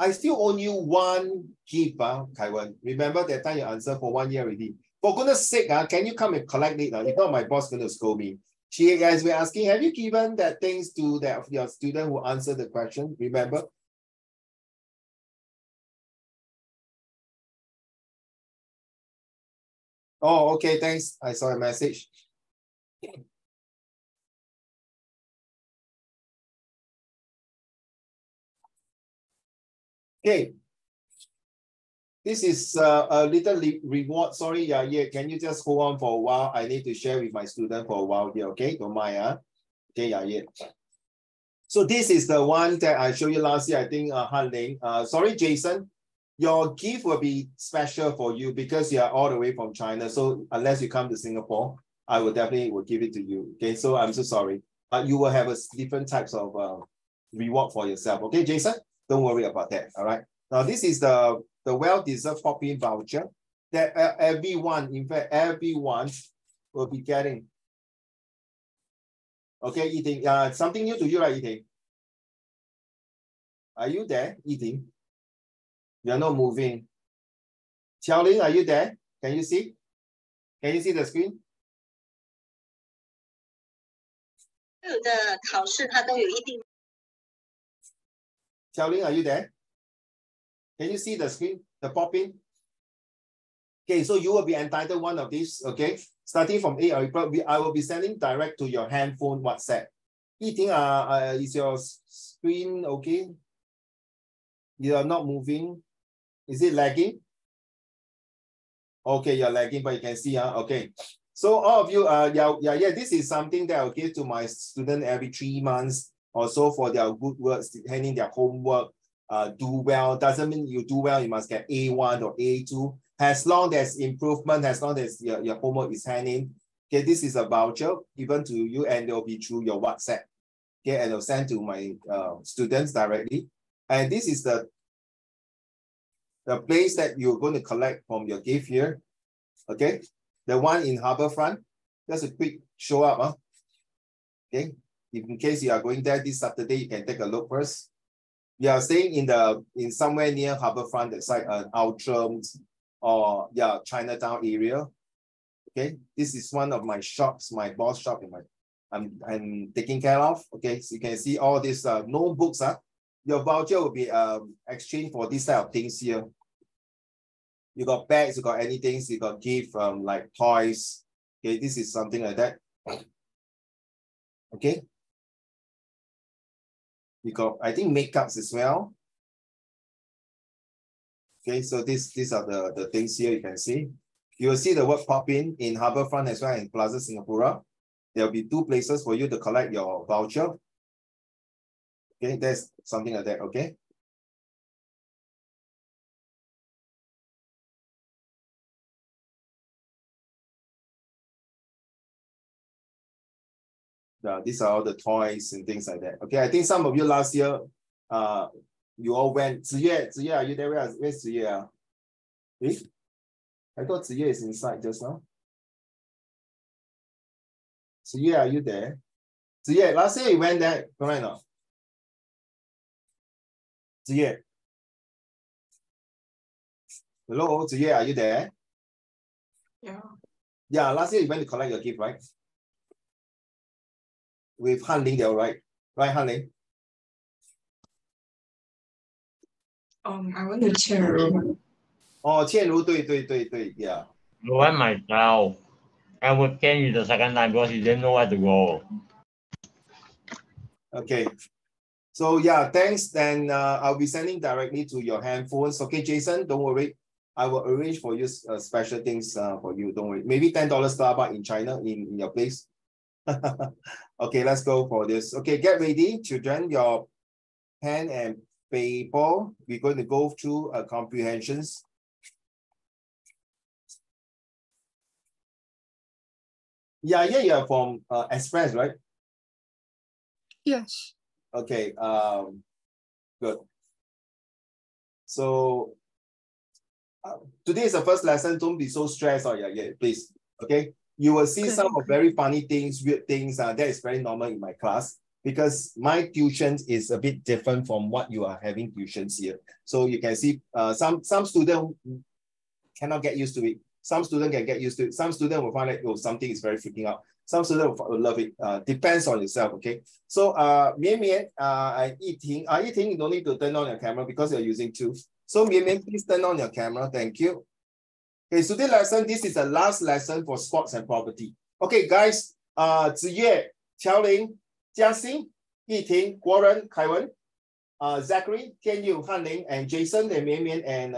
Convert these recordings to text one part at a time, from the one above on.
I still owe you one gift, Kaiwan. Remember that time you answered for 1 year already. For goodness sake, can you come and collect it? If not, my boss is going to scold me. She has been asking, have you given that things to your student who answered the question? Remember? Oh, okay, thanks. I saw a message. Okay. This is a little reward. Sorry, yeah. Can you just hold on for a while? I need to share with my student for a while here, okay? Don't mind, Okay, yeah. So this is the one that I showed you last year, I think, Han Ling. Sorry, Jason. Your gift will be special for you because you are all the way from China. So unless you come to Singapore, I will definitely give it to you. Okay, so I'm so sorry. But you will have a different types of reward for yourself. Okay, Jason? Don't worry about that, all right? Now, this is the well-deserved pop-in voucher that everyone, in fact, everyone will be getting. Okay, Eating. Something new to you, right, Eating? Are you there, Eating? You're not moving. Xiaoling, are you there? Can you see? Can you see the screen? 所有的考试它都有一定。Xiaoling, are you there? Can you see the screen, the pop-in? Okay, so you will be entitled one of these, okay? Starting from 8 April, I will be sending direct to your handphone WhatsApp. Eating, is your screen okay? You are not moving. Is it lagging? Okay, you're lagging, but you can see, okay. So all of you, this is something that I'll give to my student every 3 months or so for their good works, handing their homework, do well. Doesn't mean you do well, you must get A1 or A2. As long as improvement, as long as your homework is handing, okay, this is a voucher given to you and they'll be through your WhatsApp. Okay, and I'll send to my students directly. And this is the place that you're going to collect from your gift here. Okay, the one in Harbourfront. Just a quick show up. Okay, if in case you are going there this Saturday, you can take a look first. We are staying in somewhere near Harbourfront, that side, Outram or Chinatown area. Okay, this is one of my shops, my boss shop, I'm taking care of. Okay, so you can see all these notebooks. Your voucher will be exchanged for this type of things here. You got bags, you got anything, you got gift like toys. Okay, this is something like that. Okay. You got, I think, makeups as well. Okay, so these are the things here you can see. You will see the word pop-in Harbourfront as well in Plaza Singapura. There will be 2 places for you to collect your voucher. Okay, there's something like that, okay? These are all the toys and things like that. Okay, I think some of you last year, you all went. Ziyue, are you there? Where's Ziyue? I thought Ziyue is inside just now. Ziyue, are you there? Ziyue, last year you went there, correct or not? Ziyue. Hello, Ziyue, are you there? Yeah. Yeah, last year you went to collect your gift, right? With Han Ling, they're right. Right, Han Ling? I went to Qianru. Oh, Qianru, 对, yeah. I went myself. I would change it the second time because you didn't know where to go. Okay. So yeah, thanks. Then I'll be sending directly to your handphones. Okay, Jason, don't worry. I will arrange for you special things for you. Don't worry. Maybe $10 Starbucks in China in your place. Okay, let's go for this. Okay, get ready, children. Your pen and paper. We're going to go through comprehensions. Yeah, you're from Express, right? Yes. Okay, good. So today is the first lesson. Don't be so stressed. Oh, yeah, please. Okay. You will see some of very funny things, weird things. That is very normal in my class. because my tuitions is a bit different from what you are having tuitions here. So you can see some students cannot get used to it. Some students can get used to it. Some students will find that, oh, something is very freaking out. Some students will love it. Depends on yourself, okay? So, Mian Mian and Yiting, Yiting, you don't need to turn on your camera because you're using two. So, Mian Mian, please turn on your camera. Thank you. Okay, so today's lesson, this is the last lesson for sports and property. Okay, guys, Ziyue, Qiaoling, Jiaxing, Yiting, Guoren, Kaiwen, Zachary, Tianyu, Hanling, and Jason, and Mian Mian, and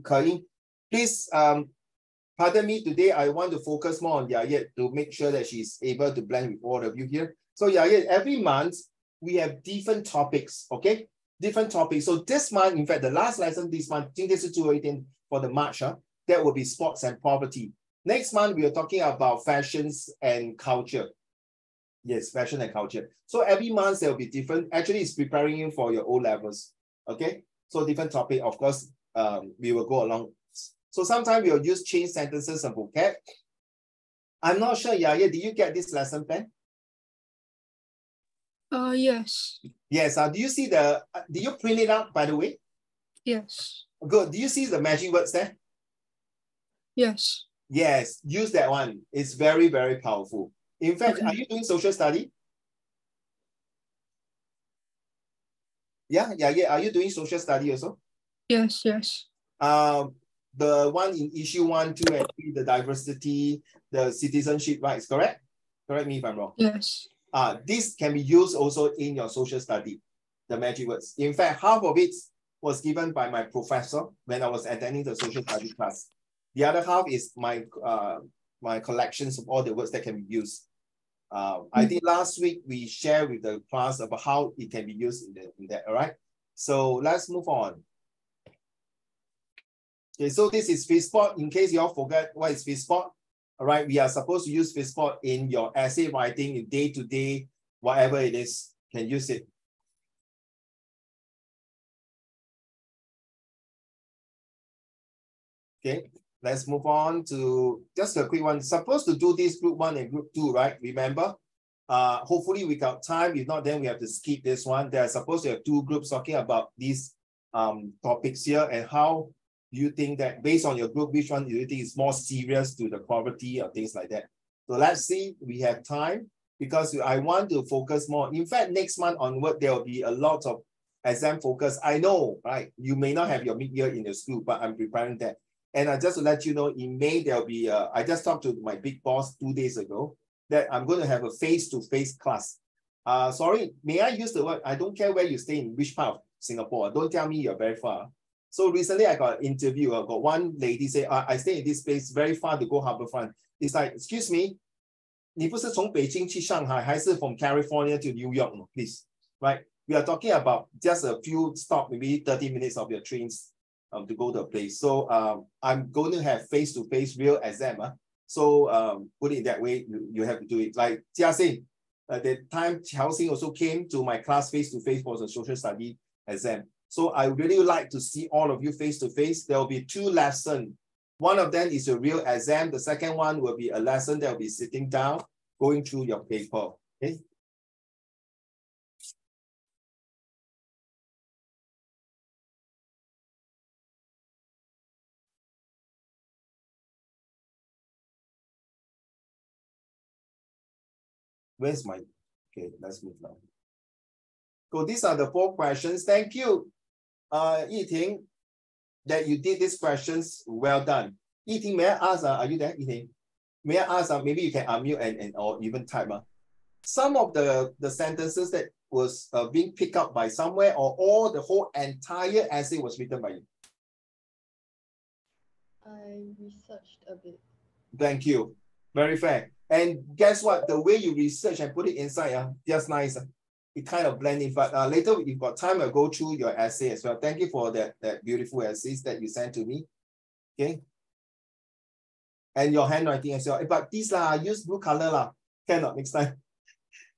Ke-ying. Please, pardon me, today I want to focus more on Yayet to make sure that she's able to blend with all of you here. So Yayet, every month, we have different topics, okay? Different topics. So this month, in fact, the last lesson this month, 今天是最后一天 for the March, that will be sports and property. Next month, we are talking about fashions and culture. Yes, fashion and culture. So every month, there will be different. Actually, it's preparing you for your O levels, okay? So different topic, of course, we will go along. So sometimes we'll use change sentences and vocab. I'm not sure, Yaya, did you get this lesson plan? Yes. Yes. Do you see the, did you print it out, by the way? Yes. Good. Do you see the magic words there? Yes. Yes. Use that one. It's very, very powerful. In fact, Okay. Are you doing social study? Yeah. Are you doing social study also? Yes. Yes. The one in issue 1, 2, and 3, the diversity, the citizenship rights, correct? Correct me if I'm wrong. Yes. This can be used also in your social study, the magic words. In fact, half of it was given by my professor when I was attending the social study class. The other half is my my collections of all the words that can be used. I think last week we shared with the class about how it can be used in that, all right? So let's move on. Okay, so this is Fitspot. In case you all forget what is Fitspot, all right, we are supposed to use Fitspot in your essay writing, in day-to-day, whatever it is, can use it. Okay, let's move on to just a quick one. Supposed to do this group 1 and group 2, right? Remember? Hopefully we got time. If not, then we have to skip this one. They are supposed to have 2 groups talking about these topics here, and how you think that based on your group, which one do you think is more serious to the poverty or things like that? So let's see, we have time because I want to focus more. In fact, next month onward, there will be a lot of exam focus. I know, right? You may not have your mid-year in the school, but I'm preparing that. And just to let you know, in May, there'll be, I just talked to my big boss 2 days ago that I'm going to have a face-to-face class. Sorry, may I use the word? I don't care where you stay in which part of Singapore. Don't tell me you're very far. So recently I got an interview. I got one lady say, I stay in this place very far to go Harbourfront. It's like, excuse me, 你不是从北京去上海，还是 from California to New York, please, right? We are talking about just a few stops, maybe 30 minutes of your trains to go to a place. So I'm going to have face-to-face real exam. So put it that way, you have to do it. Like Jiaxing, the time Qiaoxing also came to my class face-to-face for the social study exam. So I really like to see all of you face-to-face. There will be 2 lessons. One of them is a real exam. The second one will be a lesson that will be sitting down, going through your paper. Okay. Where's my, okay, let's move now. So these are the 4 questions. Thank you, Yiting, that you did these questions. Well done. Yiting, may I ask, are you there, Yiting? May I ask, maybe you can unmute and or even type. Some of the sentences that was being picked up by somewhere, or all the whole entire essay was written by you? I researched a bit. Thank you. Very fair. And guess what? The way you research and put it inside, just nice. It kind of blend in. But later, if you've got time, I'll go through your essay as well. Thank you for that beautiful essays that you sent to me. Okay. And your handwriting as well. But these use blue color cannot next time.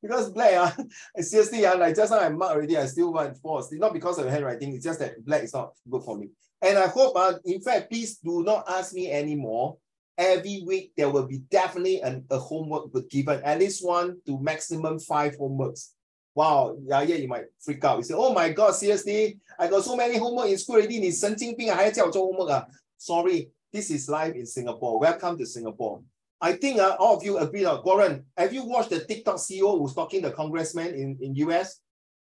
Because black, seriously, like just now I marked already, I still want false. It's not because of your handwriting, it's just that black is not good for me. And I hope, in fact, please do not ask me anymore. Every week, there will be definitely a homework given, at least 1 to maximum 5 homeworks. Wow, yeah, you might freak out. You say, oh my God, seriously, I got so many homework in school already. 你神经病啊，还要叫我做 homework 啊? Sorry, this is live in Singapore. Welcome to Singapore. I think all of you agree. Warren, have you watched the TikTok CEO who's talking to the congressman in US?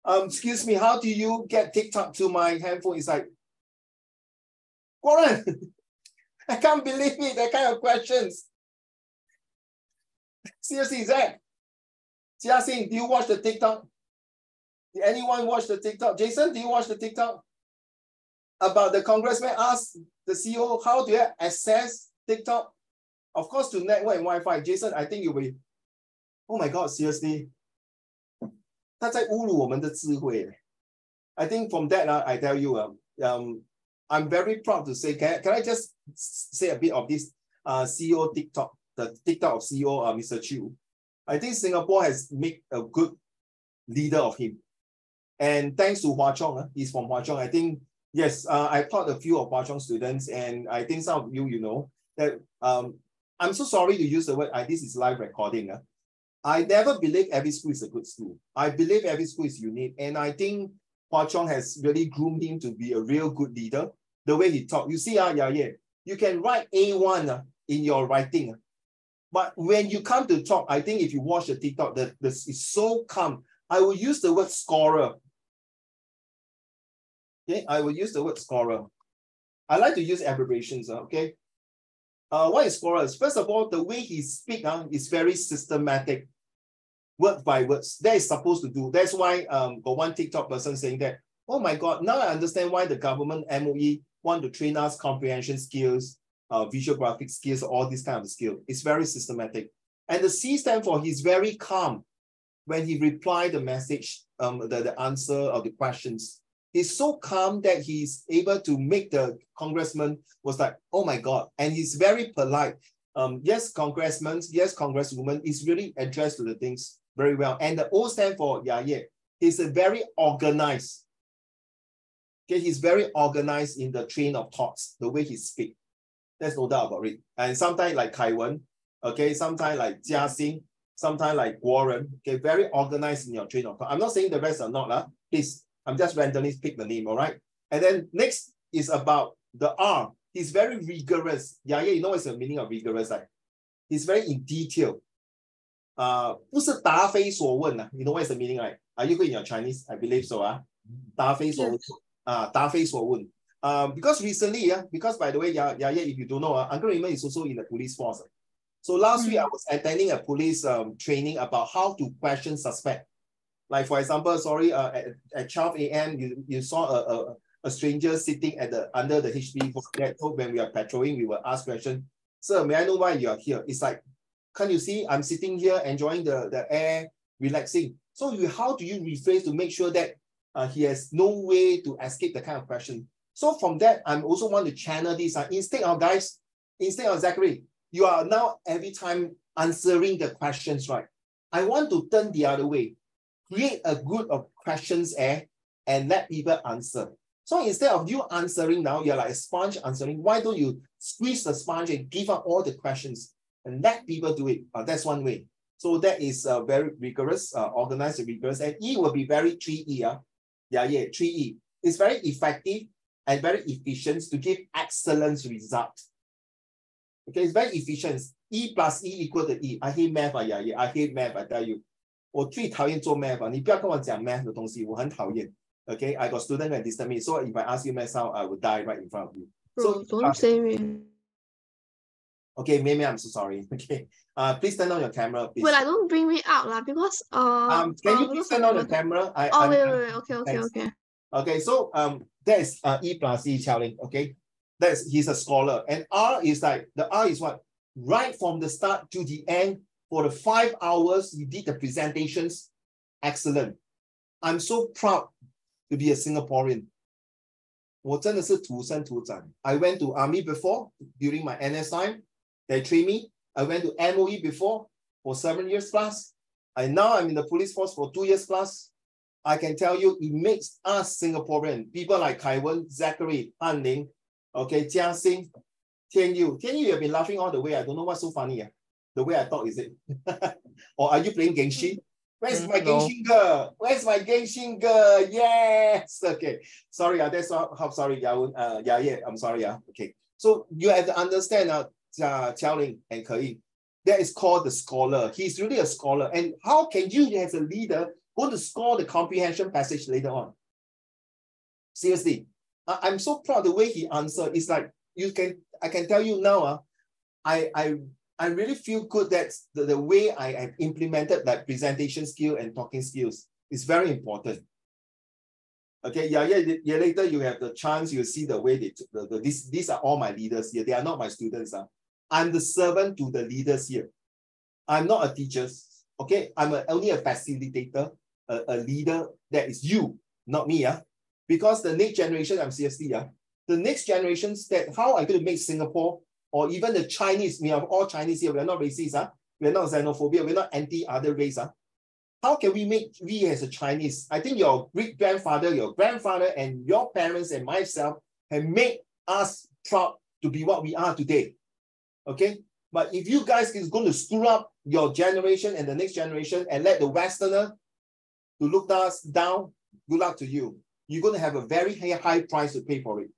Excuse me, how do you get TikTok to my handphone? It's like, Warren, I can't believe it, that kind of questions. Seriously, Zach. Jiaxing, do you watch the TikTok? Did anyone watch the TikTok? Jason, do you watch the TikTok? About the congressman asked the CEO, how do you access TikTok? Of course, to network and Wi-Fi. Jason, I think you'll be, oh my God, seriously. 他在侮辱我们的智慧. I think from that, I tell you, I'm very proud to say, can I just say a bit of this CEO TikTok, the TikTok of CEO, Mr. Chu. I think Singapore has made a good leader of him. And thanks to Hwa Chong, he's from Hwa Chong. I think, yes, I taught a few of Hwa Chong students, and I think some of you know that I'm so sorry to use the word, this is live recording. I never believe every school is a good school. I believe every school is unique. And I think Hwa Chong has really groomed him to be a real good leader. The way he talks. You see, you can write A1 in your writing. But when you come to talk, I think if you watch the TikTok, this is so calm. I will use the word scorer. Okay, I will use the word scorer. I like to use abbreviations, okay? What is scorer? First of all, the way he speaks is very systematic, word by words. That is supposed to do. That's why got one TikTok person saying that, oh my God, now I understand why the government MOE want to train us comprehension skills, visual graphic skills, all these kind of skills. It's very systematic. And the C stand for he's very calm when he replied the message, the answer of the questions. He's so calm that he's able to make the congressman was like, oh my God. And he's very polite. Yes, congressmen, yes, congresswoman is really addressed to the things very well. And the O stand for he's a very organized. Okay, he's very organized in the train of thoughts, the way he speaks. There's no doubt about it. And sometimes like Kai Wen, okay, sometimes like Jia Xing, sometimes like Warren, okay, very organized in your train of thought. I'm not saying the rest are not, please. I'm just randomly pick the name, all right? And then next is about the R. He's very rigorous. You know what's the meaning of rigorous? He's very in detail. 不是答非所问, you know what is the meaning, right? Are you good in your Chinese? I believe so. 答非所问. 答非所问. Because recently, because by the way, if you don't know, Uncle Raymond is also in the police force. So last week I was attending a police training about how to question suspect. Like for example, sorry, at 12 a.m. you saw a stranger sitting at under the HB. So when we are patrolling, we will ask questions. Sir, may I know why you are here? It's like, can't you see I'm sitting here enjoying the air, relaxing. So how do you rephrase to make sure that he has no way to escape the kind of question? So from that, I also want to channel this. Instead of Zachary, you are now every time answering the questions, right? I want to turn the other way. Create a group of questions and let people answer. So instead of you answering now, you're like a sponge answering. Why don't you squeeze the sponge and give up all the questions and let people do it? That's one way. So that is very rigorous, organized and rigorous. And E will be very 3E. 3E. It's very effective and very efficient to give excellent result. Okay, it's very efficient. E plus E equal to E. I hate math. I hate math, I tell you. 我最讨厌做 math 你不要跟我讲 math 的东西，我很讨厌。Okay, I got student that disturb me, so if I ask you math out, I will die right in front of you. Bro, so don't say me. Okay, Mei, I'm so sorry. Okay, please turn on your camera, please. Well, don't bring me out lah, because can you please turn on the camera? Wait. Okay, so that is E plus E challenge. Okay, he's a scholar, and R is like the R is what right from the start to the end. For the 5 hours, you did the presentations. Excellent. I'm so proud to be a Singaporean. 我真的是土生土长. I went to army before, during my NS time. They trained me. I went to MOE before for 7 years plus. And now I'm in the police force for 2 years plus. I can tell you, it makes us Singaporean. People like Kai Wen, Zachary, Han Ling, okay, Jia Xing, Tian Yu. Tian Yu, you have been laughing all the way. I don't know what's so funny. The way I thought, is it? Or are you playing Genshin? Where's my No. Genshinger? Where's my Genshinger? Yes. Okay. Sorry, that's how sorry, yeah, I'm sorry. Okay. So you have to understand Qiaoling and Ke, that is called the scholar. He's really a scholar. And how can you, as a leader, go to score the comprehension passage later on? Seriously. I'm so proud the way he answered. It's like I can tell you now, I really feel good that the way I have implemented that presentation skill and talking skills is very important. Okay, yeah, later you have the chance, you see the way these are all my leaders here. They are not my students. I'm the servant to the leaders here. I'm not a teacher. Okay, I'm only a facilitator, a leader that is you, not me. Because the next generation, I'm seriously, the next generation, that how are you going to make Singapore or even the Chinese, we are all Chinese here, we're not racist, we're not xenophobia, we're not anti-other race. How can we as a Chinese, I think your great-grandfather, your grandfather, and your parents and myself have made us proud to be what we are today. Okay? But if you guys is going to screw up your generation and the next generation and let the Westerner to look us down, good luck to you. You're going to have a very high price to pay for it.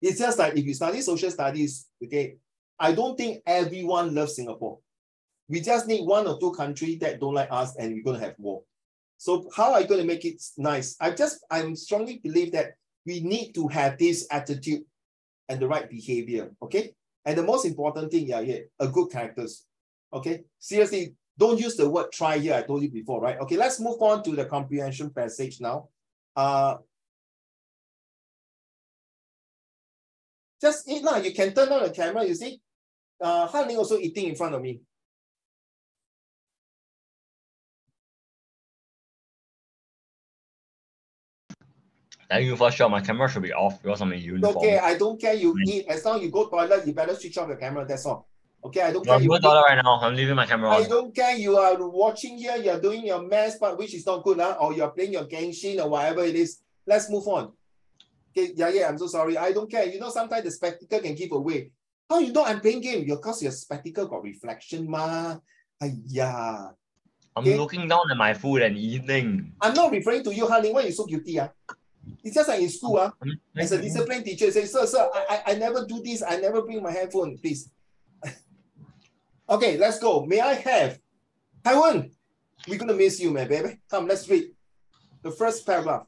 It's just like if you study social studies, okay, I don't think everyone loves Singapore. We just need one or two countries that don't like us and we're going to have war. So how are you going to make it nice? I strongly believe that we need to have this attitude and the right behavior, okay? And the most important thing, a good characters, okay? Seriously, don't use the word try here. I told you before, right? Okay, let's move on to the comprehension passage now. Just eat now. You can turn on the camera, you see? Han Ling also eating in front of me. Thank you for sure. My camera should be off because I'm in uniform. Okay, I don't care you eat. As long as you go toilet, you better switch off your camera. That's all. Okay, I don't care. I'm going to toilet right now. I'm leaving my camera on. I don't care. You are watching here. You're doing your math part, which is not good, or you're playing your Genshin or whatever it is. Let's move on. Okay, yeah, I'm so sorry. I don't care. You know, sometimes the spectacle can give away. How you know I'm playing game? Because your spectacle got reflection, ma. Yeah. I'm looking down at my food and eating. I'm not referring to you, Han Ling. Why you so guilty? It's just like in school, as a discipline teacher, say, sir, I never do this. I never bring my handphone, please. Okay, let's go. May I have Taiwan? We're gonna miss you, man, baby. Come, let's read the first paragraph.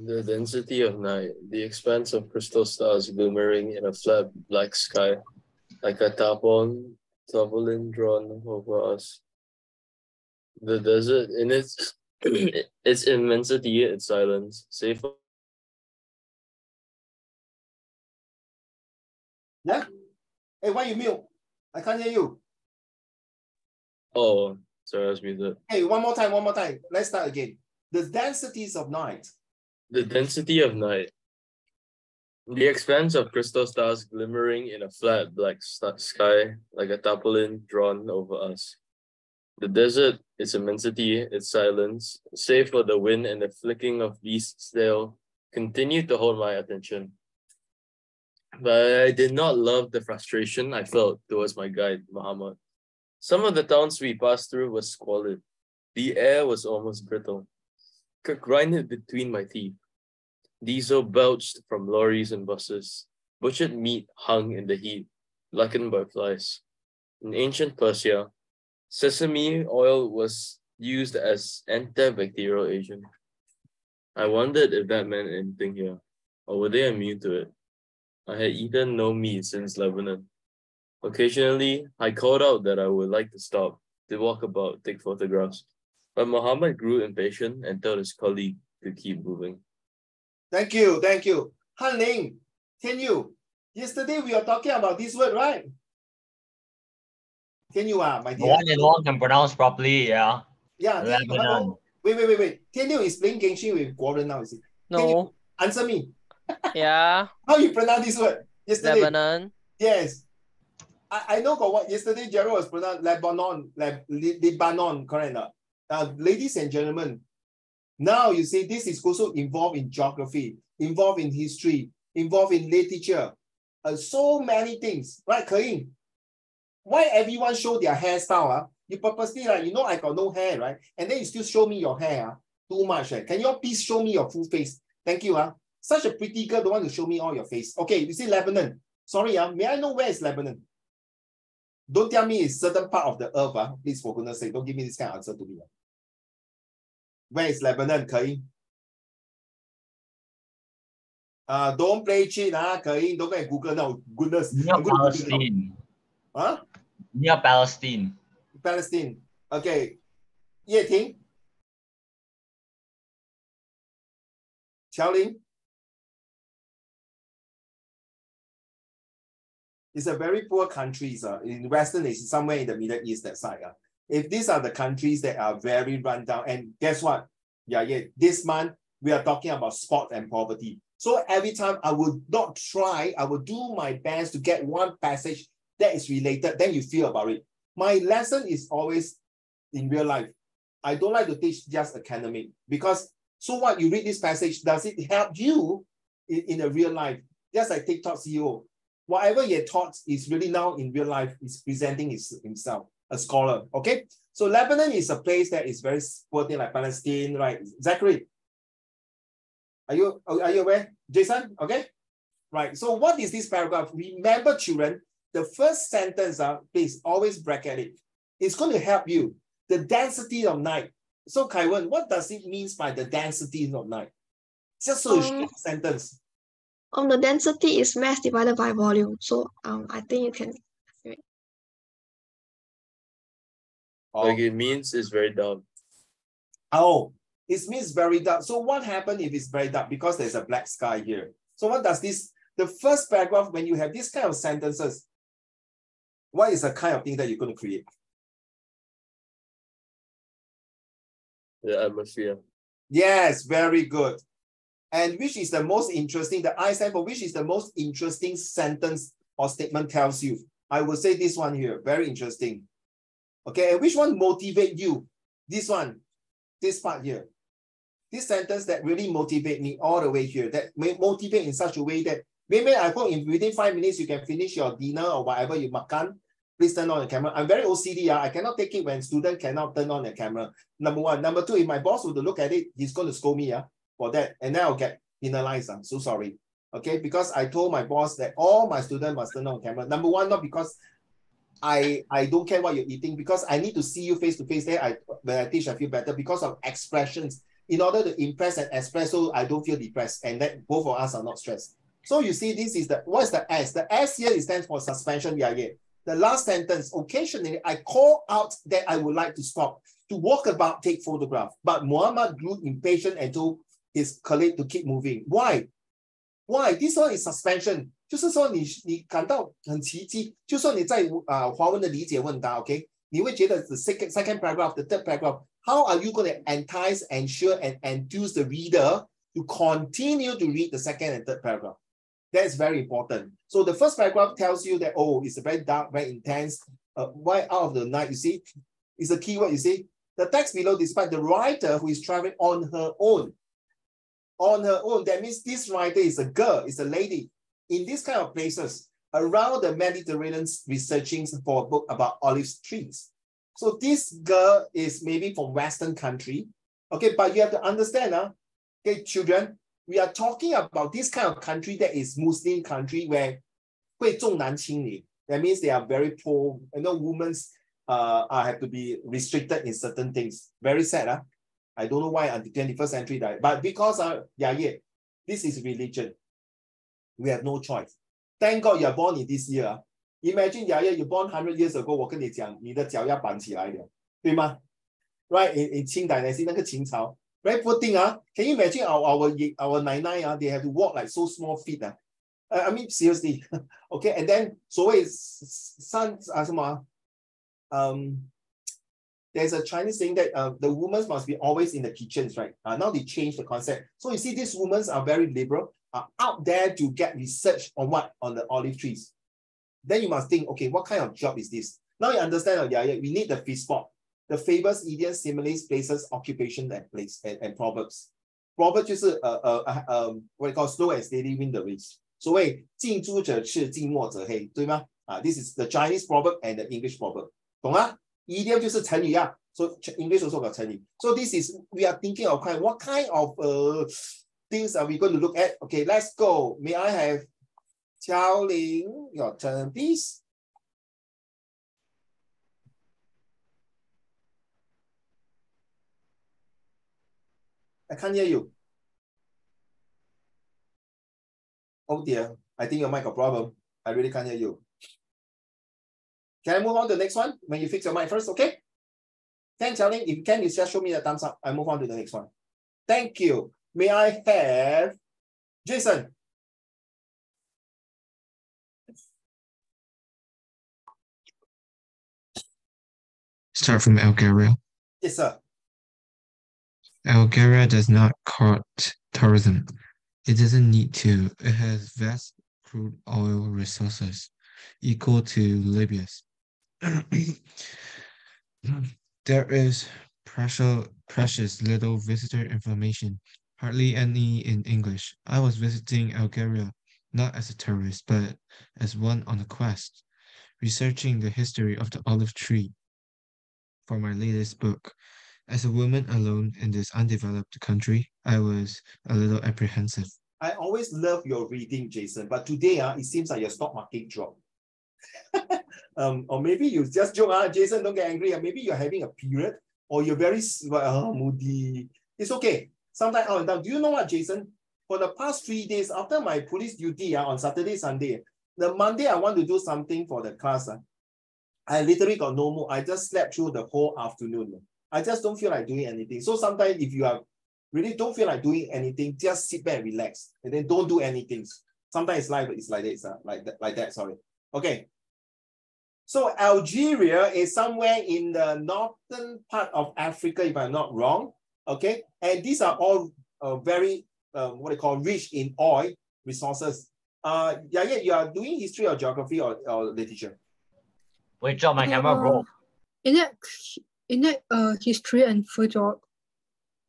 The density of night, the expanse of crystal stars glimmering in a flat black sky, like a tarpaulin drawn over us. The desert in its immensity, its silence, save for... Yeah? Hey, why you mute? I can't hear you. Oh, sorry, I was muted. Hey, one more time. Let's start again. The densities of night. The density of night. The expanse of crystal stars glimmering in a flat black sky, like a tarpaulin drawn over us. The desert, its immensity, its silence, save for the wind and the flicking of beasts' tail, continued to hold my attention. But I did not love the frustration I felt towards my guide, Muhammad. Some of the towns we passed through was squalid. The air was almost brittle. Grinded between my teeth. Diesel belched from lorries and buses. Butchered meat hung in the heat, blackened by flies. In ancient Persia, sesame oil was used as antibacterial agent. I wondered if that meant anything here, or were they immune to it? I had eaten no meat since Lebanon. Occasionally, I called out that I would like to stop, to walk about, take photographs. But Muhammad grew impatient and told his colleague to keep moving. Thank you. Han Ling, can you? Yesterday we were talking about this word, right? Can you, my dear? No one can pronounce properly, yeah. Yeah. Lebanon. Wait. Can you explain Genshin with Gordon now, is it? Can you No. answer me? Yeah. How you pronounce this word? Yesterday. Lebanon. Yes. I know got what yesterday Gerald was pronounced Lebanon, correct? Ladies and gentlemen, now you see this is also involved in geography, involved in history, involved in literature, so many things, right, Ke Ying? Why everyone show their hairstyle? You purposely like, you know, I got no hair, right? And then you still show me your hair. Too much. Can you all please show me your full face? Thank you. Such a pretty girl don't want to show me all your face. Okay, you see Lebanon. Sorry, may I know where is Lebanon? Don't tell me it's certain part of the earth. Please, for goodness sake, don't give me this kind of answer to me. Where is Lebanon? 可以 don't play cheat. 可以 don't go and Google now. Goodness. Near Palestine. Huh? Near Palestine. Palestine. Okay. 叶婷 Qiao Ling. It's a very poor countries. In Western, it's somewhere in the Middle East, that side. If these are the countries that are very run down, and guess what? Yeah, this month, we are talking about sport and poverty. So every time I would not try, I would do my best to get one passage that is related, then you feel about it. My lesson is always in real life. I don't like to teach just academic, because so what, you read this passage, does it help you in the real life? Just like TikTok CEO. Whatever he taught is really now in real life, is presenting himself, a scholar, okay? So Lebanon is a place that is very poor thing like Palestine, right? Zachary, are you aware? Jason, okay? Right, so what is this paragraph? Remember, children, the first sentence, please always bracket it. It's going to help you. The density of night. So Kaiwen, what does it mean by the density of night? Just a short sentence. The density is mass divided by volume. So I think you can. Like it means it's very dark. Oh, it means very dark. So what happens if it's very dark? Because there's a black sky here. So what does this, the first paragraph, when you have this kind of sentences, what is the kind of thing that you're going to create? The atmosphere. Yes, very good. And which is the most interesting, the I stand for which is the most interesting sentence or statement tells you? I will say this one here, very interesting. Okay, and which one motivate you? This one, this part here. This sentence that really motivate me all the way here, that may motivate in such a way that maybe I hope in within 5 minutes you can finish your dinner or whatever you makan. Please turn on the camera. I'm very OCD. I cannot take it when student cannot turn on the camera. Number one. Number two, if my boss would look at it, he's going to scold me for that. And then I'll get penalized. I'm so sorry. Okay, because I told my boss that all my students must turn on camera. Number one, not because I don't care what you're eating, because I need to see you face to face. There, when I teach, I feel better because of expressions. In order to impress and express, so I don't feel depressed, and that both of us are not stressed. So you see, this is what's the S? The S here stands for suspension. The last sentence, occasionally I call out that I would like to stop, to walk about, take photograph. But Muhammad grew impatient and told his colleague to keep moving. Why? Why? This one is suspension. 就是说你感到很奇迹，就说你在华文的理解问答 ，OK？ 你会觉得 the second paragraph, the third paragraph, how are you going to entice, ensure, and enthuse the reader to continue to read the second and third paragraph? That's very important. So the first paragraph tells you that, oh, it's very dark, very intense. Why out of the night, you see? It's a keyword, you see? The text below describes the writer who is traveling on her own. On her own, that means this writer is a girl, is a lady. In these kind of places, around the Mediterranean, researching for a book about olive trees. So this girl is maybe from Western country. Okay, but you have to understand, okay, children, we are talking about this kind of country that is Muslim country where 会重男轻女. That means they are very poor. You know, women have to be restricted in certain things. Very sad. I don't know why until 21st century died. But because this is religion. We have no choice. Thank God you are born in this year. Imagine you born 100 years ago, 我跟你讲，你的脚要绑起来的，对吗？ Right, in Qing Dynasty, 那个秦朝. Very poor thing, Can you imagine our 奶奶 they have to walk like so small feet, I mean, seriously. Okay, and then, so there's a Chinese saying that the women must be always in the kitchens, right? Now they changed the concept. So you see, these women are very liberal, are out there to get research on what? On the olive trees. Then you must think, okay, what kind of job is this? Now you understand, we need the free spot. The fables, idioms, similes, places, occupation, and place, and proverbs. Proverbs 就是 what we call slow and steady win the race. 所谓近朱者赤，近墨者黑，对吗？ This is the Chinese proverb and the English proverb. 懂啊 ？Idiom 就是成语啊。So English also got 成语。So this is we are thinking of what kind of things are we going to look at? Okay, let's go. May I have Xiao Ling, your turn, please. I can't hear you. Oh dear, I think your mic got problem. I really can't hear you. Can I move on to the next one? When you fix your mic first, okay? Thanks, Xiao Ling. If you can, you just show me the thumbs up. I move on to the next one. Thank you. May I have Jason? Start from Algeria. Yes, sir. Algeria does not court tourism. It doesn't need to. It has vast crude oil resources equal to Libya's. There is precious little visitor information, hardly any in English. I was visiting Algeria not as a tourist, but as one on a quest, researching the history of the olive tree for my latest book. As a woman alone in this undeveloped country, I was a little apprehensive. I always love your reading, Jason, but today it seems like your stock market dropped. Or maybe you just joke, Jason, don't get angry. Maybe you're having a period or you're very moody. It's okay. Sometimes out and down. Do you know what, Jason? For the past 3 days after my police duty on Saturday, Sunday, the Monday I want to do something for the class. I literally got no mood. I just slept through the whole afternoon. I just don't feel like doing anything. So sometimes if you are really don't feel like doing anything, just sit back and relax and then don't do anything. Sometimes life is like this, like that, sorry. Okay. So Algeria is somewhere in the northern part of Africa, if I'm not wrong. Okay. And these are all very, what they call rich in oil resources. Yeah, you are doing history or geography or literature? Wait, John, my camera broke. In that history and full geog.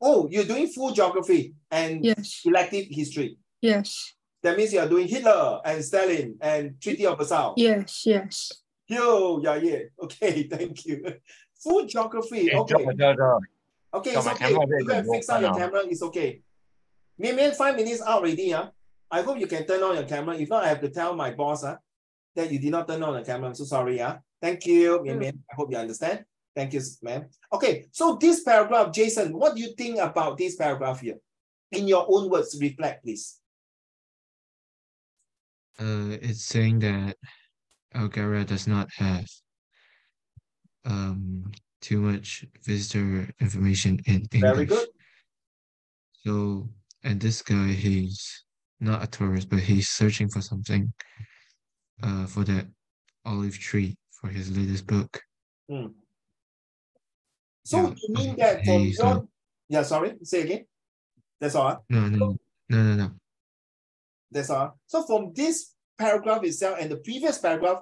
Oh, you're doing full geography and Yes. elective history. Yes. That means you are doing Hitler and Stalin and Treaty of Versailles. Yes. Yes. Yo, yeah. Okay, thank you. Full geography. Hey, Okay. John, Okay, so it's my okay. camera You can fix out your camera. It's okay. Maybe 5 minutes out already. I hope you can turn on your camera. If not, I have to tell my boss that you did not turn on the camera. I'm so sorry. Thank you, I hope you understand. Thank you, ma'am. Okay, so this paragraph, Jason, what do you think about this paragraph here? In your own words, reflect, please. It's saying that Algeria does not have too much visitor information in English. Very good. So, and this guy, he's not a tourist, but he's searching for something for that olive tree for his latest book. So Yeah, you mean that from your... Yeah, sorry, say again. That's all. No. That's all. So from this paragraph itself and the previous paragraph,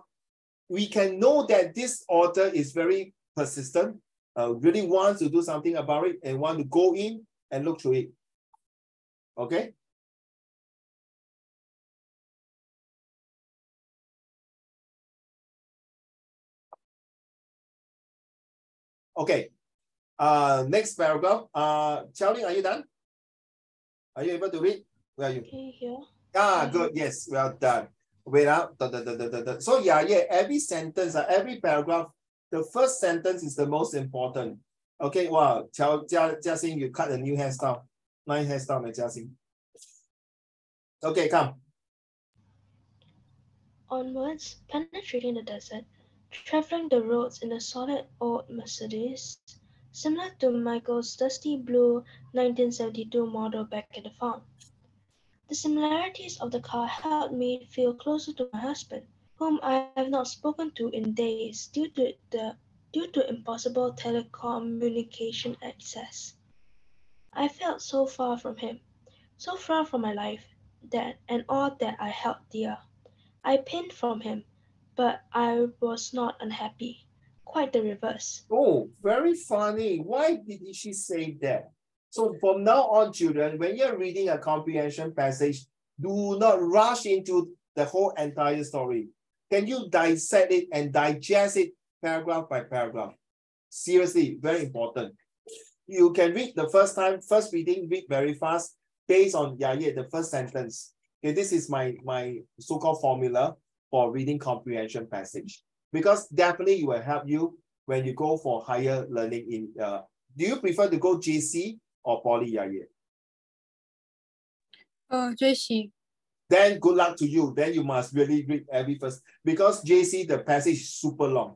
we can know that this author is very persistent, really wants to do something about it and want to go in and look through it. Okay? Okay. Next paragraph. Xiaoling, are you done? Are you able to read? Where are you? Okay, here. Good. Yes, well done. Wait up. So yeah, every sentence, every paragraph, the first sentence is the most important. Okay, wow. Jiaxing, you cut a new hairstyle. Nice hairstyle, my Jiaxing. Okay, come. Onwards, penetrating the desert, traveling the roads in a solid old Mercedes, similar to Michael's dusty blue 1972 model back at the farm. The similarities of the car helped me feel closer to my husband, whom I have not spoken to in days due to impossible telecommunication access. I felt so far from him, so far from my life, and all that I held dear. I pined from him, but I was not unhappy. Quite the reverse. Oh, very funny. Why did she say that? So from now on, children, when you're reading a comprehension passage, do not rush into the whole entire story. Can you dissect it and digest it paragraph by paragraph? Seriously, very important. You can read the first time, first reading, read very fast based on the first sentence. Okay, this is my so-called formula for reading comprehension passage. Because definitely it will help you when you go for higher learning in, do you prefer to go JC or Poly, JC. Then good luck to you. Then you must really read every first, because JC, the passage is super long.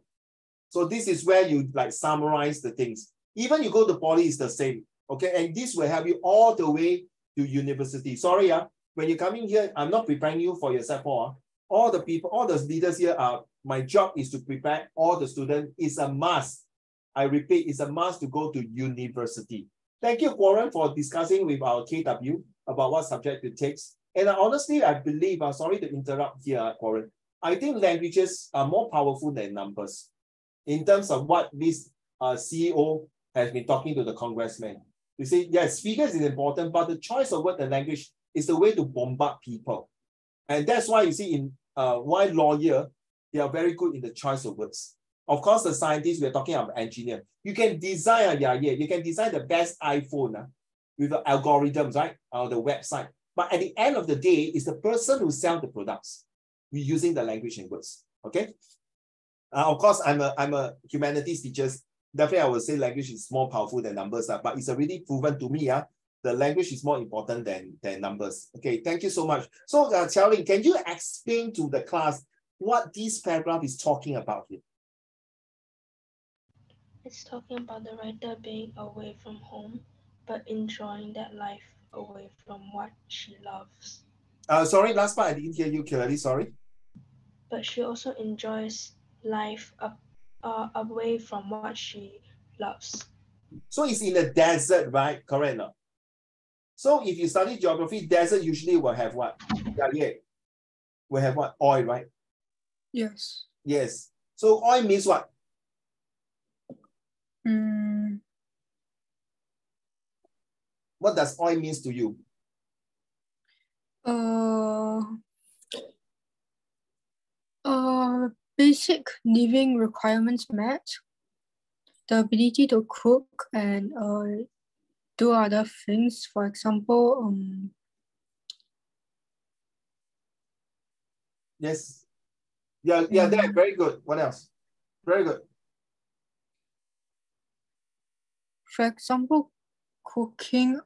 So this is where you like summarize the things. Even you go to Poly, it's the same. Okay, and this will help you all the way to university. Sorry, when you're coming here, I'm not preparing you for your SEP4. All the people, all the leaders here are, my job is to prepare all the students. It's a must. I repeat, it's a must to go to university. Thank you, Warren, for discussing with our KW about what subject it takes. And honestly, I believe, I'm sorry to interrupt here, Warren. I think languages are more powerful than numbers in terms of what this CEO has been talking to the congressman. You see, yes, figures is important, but the choice of word and language is the way to bombard people. And that's why you see in why lawyer, they are very good in the choice of words. Of course, the scientists, we're talking about engineer. You can design, you can design the best iPhone with the algorithms, right? Or the website. But at the end of the day, it's the person who sells the products. We're using the language and words, okay? Of course, I'm a humanities teacher. Definitely, I would say language is more powerful than numbers, but it's already proven to me, the language is more important than numbers. Okay, thank you so much. So, Xiaoling, can you explain to the class what this paragraph is talking about here? It's talking about the writer being away from home, but enjoying that life away from what she loves. Sorry, last part, I didn't hear you clearly, sorry. But she also enjoys life away from what she loves. So it's in the desert, right? Correct. No? So if you study geography, desert usually will have what? Will have what? Oil, right? Yes. Yes. So oil means what? What does oil means to you? Basic living requirements met. The ability to cook and do other things. For example, yes. Yeah, that very good. What else? Very good. For example, cooking.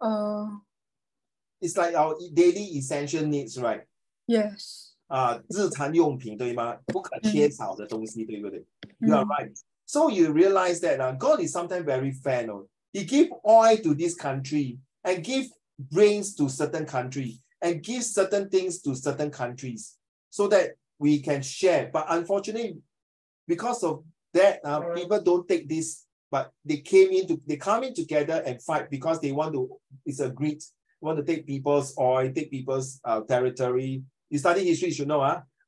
It's like our daily essential needs, right? Yes. 日常用品对吗？不可缺少的东西，对不对？ You are right. So you realize that God is sometimes very fair. No? He give oil to this country and give brains to certain country and give certain things to certain countries so that we can share. But unfortunately, because of that, people don't take this. But they come in together and fight because they want to. It's a greed. Want to take people's oil, take people's territory. You study history, you should know,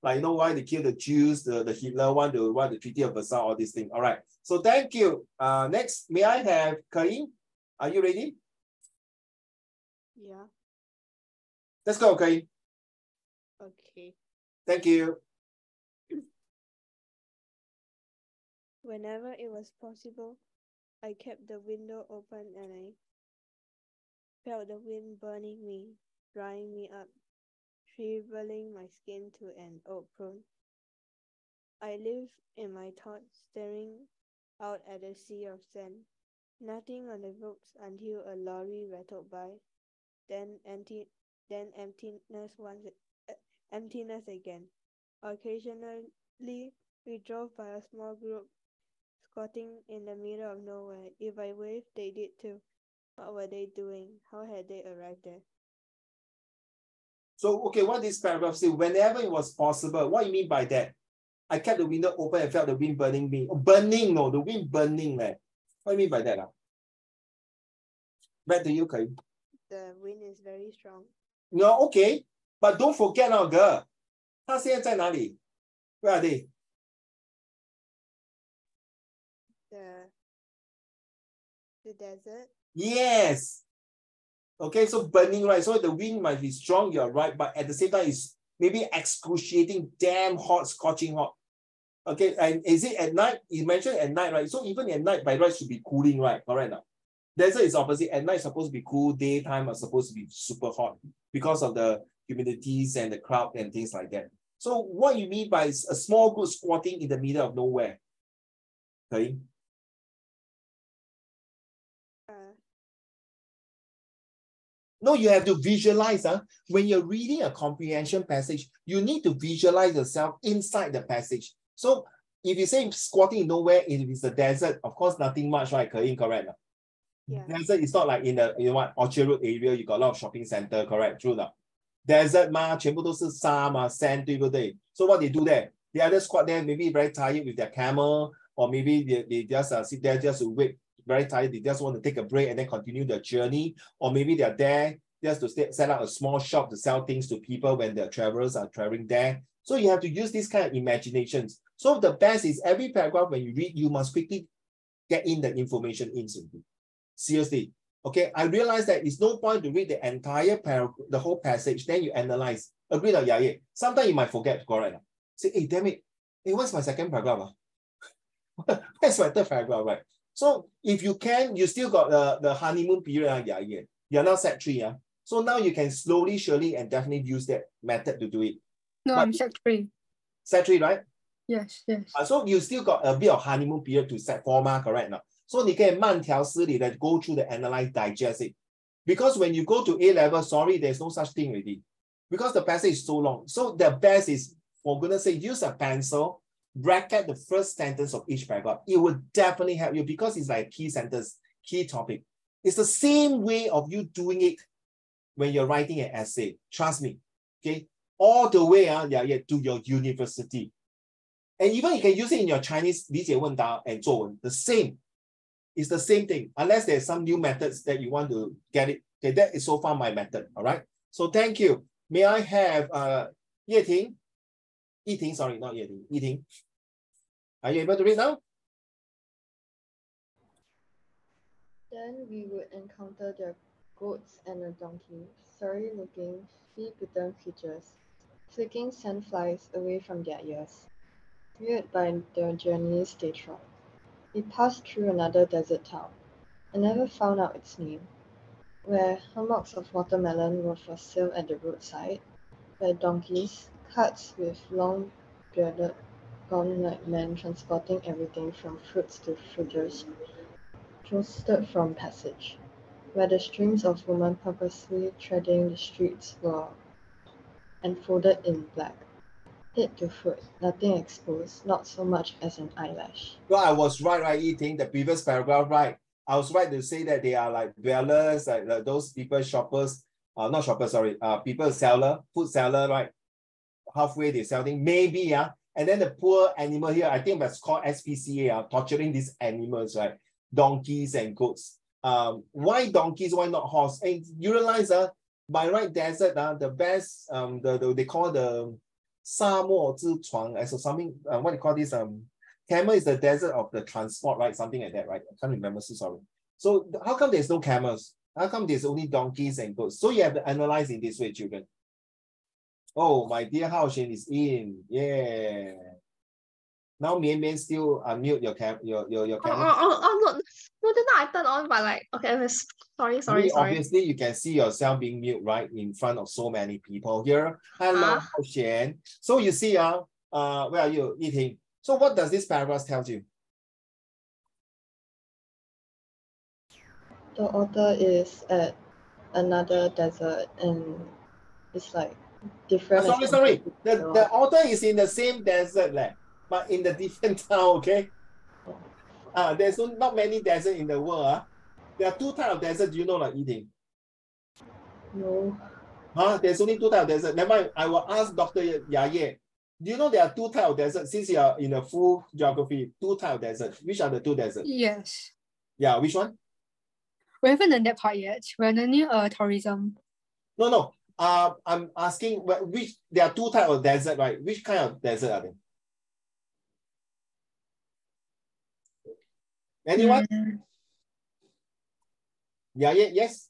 like you know why they killed the Jews, the Hitler want the Treaty of Versailles, all these things. All right. So thank you. Next, may I have Karim? Are you ready? Yeah. Let's go, Karim. Okay. Thank you. Whenever it was possible, I kept the window open and I felt the wind burning me, drying me up, shriveling my skin to an old prune. I lived in my thoughts, staring out at the sea of sand, nothing on the ropes until a lorry rattled by, then emptiness again. Occasionally, we drove by a small group, squatting in the middle of nowhere. If I waved, they did too. What were they doing? How had they arrived there? So, okay, what this paragraph says, whenever it was possible, what do you mean by that? I kept the window open and felt the wind burning me. Oh, burning, no, the wind burning. What do you mean by that? Back to you, Karim. The wind is very strong. No, okay, but don't forget now, girl. 他现在在哪里? Where are they? The desert? Yes. Okay, so burning, right? So the wind might be strong, you're right, but at the same time, it's maybe excruciating, damn hot, scorching hot. Okay, and is it at night? You mentioned at night, right? So even at night, by right, should be cooling, right? Correct now. Desert is opposite. At night, supposed to be cool. Daytime are supposed to be super hot because of the humidities and the crowd and things like that. So what you mean by a small group squatting in the middle of nowhere? Okay. No, you have to visualize. When you're reading a comprehension passage, you need to visualize yourself inside the passage. So if you say squatting in nowhere, if it's a desert, of course, nothing much, right? Correct. Yeah. Desert is not like in the Orchard Road area, you got a lot of shopping center, correct? True now. Desert 嘛，全部都是沙嘛 ，sand 对不对 ？So what they do there? They either squat there, maybe very tired with their camel, or maybe they just sit there just to wait, very tired. They just want to take a break and then continue their journey, or maybe they're there just to set up a small shop to sell things to people when the travelers are traveling there. So you have to use this kind of imaginations. So the best is every paragraph when you read, you must quickly get in the information instantly. Seriously. Okay, I realize that it's no point to read the entire paragraph, the whole passage, then you analyze. Agree that, yeah. Sometimes you might forget, correct? Say, hey, damn it. Hey, what's my second paragraph? Where's my third paragraph, right? So if you can, you still got the honeymoon period, yeah. You're now set 3, yeah. So now you can slowly, surely, and definitely use that method to do it. No, But I'm set 3. Set 3, right? Yes. So you still got a bit of honeymoon period to set 4, correct now? So you can 慢条斯理 that go through the analyze, digest it. Because when you go to A level, sorry, there's no such thing already. Because the passage is so long. So the best is, for goodness sake, use a pencil, bracket the first sentence of each paragraph. It will definitely help you because it's like a key sentence, key topic. It's the same way of you doing it when you're writing an essay. Trust me. Okay. All the way to your university. And even you can use it in your Chinese 理解问答 and 作文. The same. It's the same thing, unless there's some new methods that you want to get it. Okay, that is so far my method. All right. So thank you. May I have Yeting? Yiting, sorry, not Yeting. Yiting. Are you able to read now? Then we would encounter the goats and a donkey, sorry-looking, flea-bitten creatures, flicking sandflies away from their ears, weird by the journeys they trod. We passed through another desert town. I never found out its name, where hummocks of watermelon were for sale at the roadside, where donkeys, carts with long bearded, gaunt-like men transporting everything from fruits to fruiters, trosted from passage, where the streams of women purposely treading the streets were enfolded in black. Head to foot, nothing exposed, not so much as an eyelash. Well, I was right, Yiting, the previous paragraph, right? I was right to say that they are like dwellers, like those people, shoppers, not shoppers, sorry, people seller, food seller, right? Halfway they're selling, maybe, and then the poor animal here, I think that's called SPCA, torturing these animals, right? Donkeys and goats. Why donkeys? Why not horse? And you realize, by right desert, the best, they call the 沙漠之床, as something, what do you call this? Camel is the desert of the transport, right? Something like that, right? I can't remember, so sorry. So how come there's no camels? How come there's only donkeys and goats? So you have to analyze in this way, children. Oh, my dear Hao Shen is in. Yeah. Now Mian Mian still unmute your camera. No, then I turn on, but like, okay, sorry. Obviously, you can see yourself being mute right in front of so many people here. Hello, Hao Shen. So you see, where are you eating? So what does this paragraph tell you? The author is at another desert and it's like different. Sorry. The author is in the same desert, but in the different town, okay? There's not many deserts in the world. There are 2 types of desert. Do you know like eating? No. There's only 2 types of desert. Never mind. I will ask Dr. Yaye. Do you know there are 2 types of desert? Since you are in a full geography, 2 types of desert. Which are the 2 deserts? Yes. Yeah, which one? We haven't done that part yet. We're learning tourism. No. I'm asking which there are 2 types of desert, right? Which kind of desert are they? Anyone? Yeah, yes.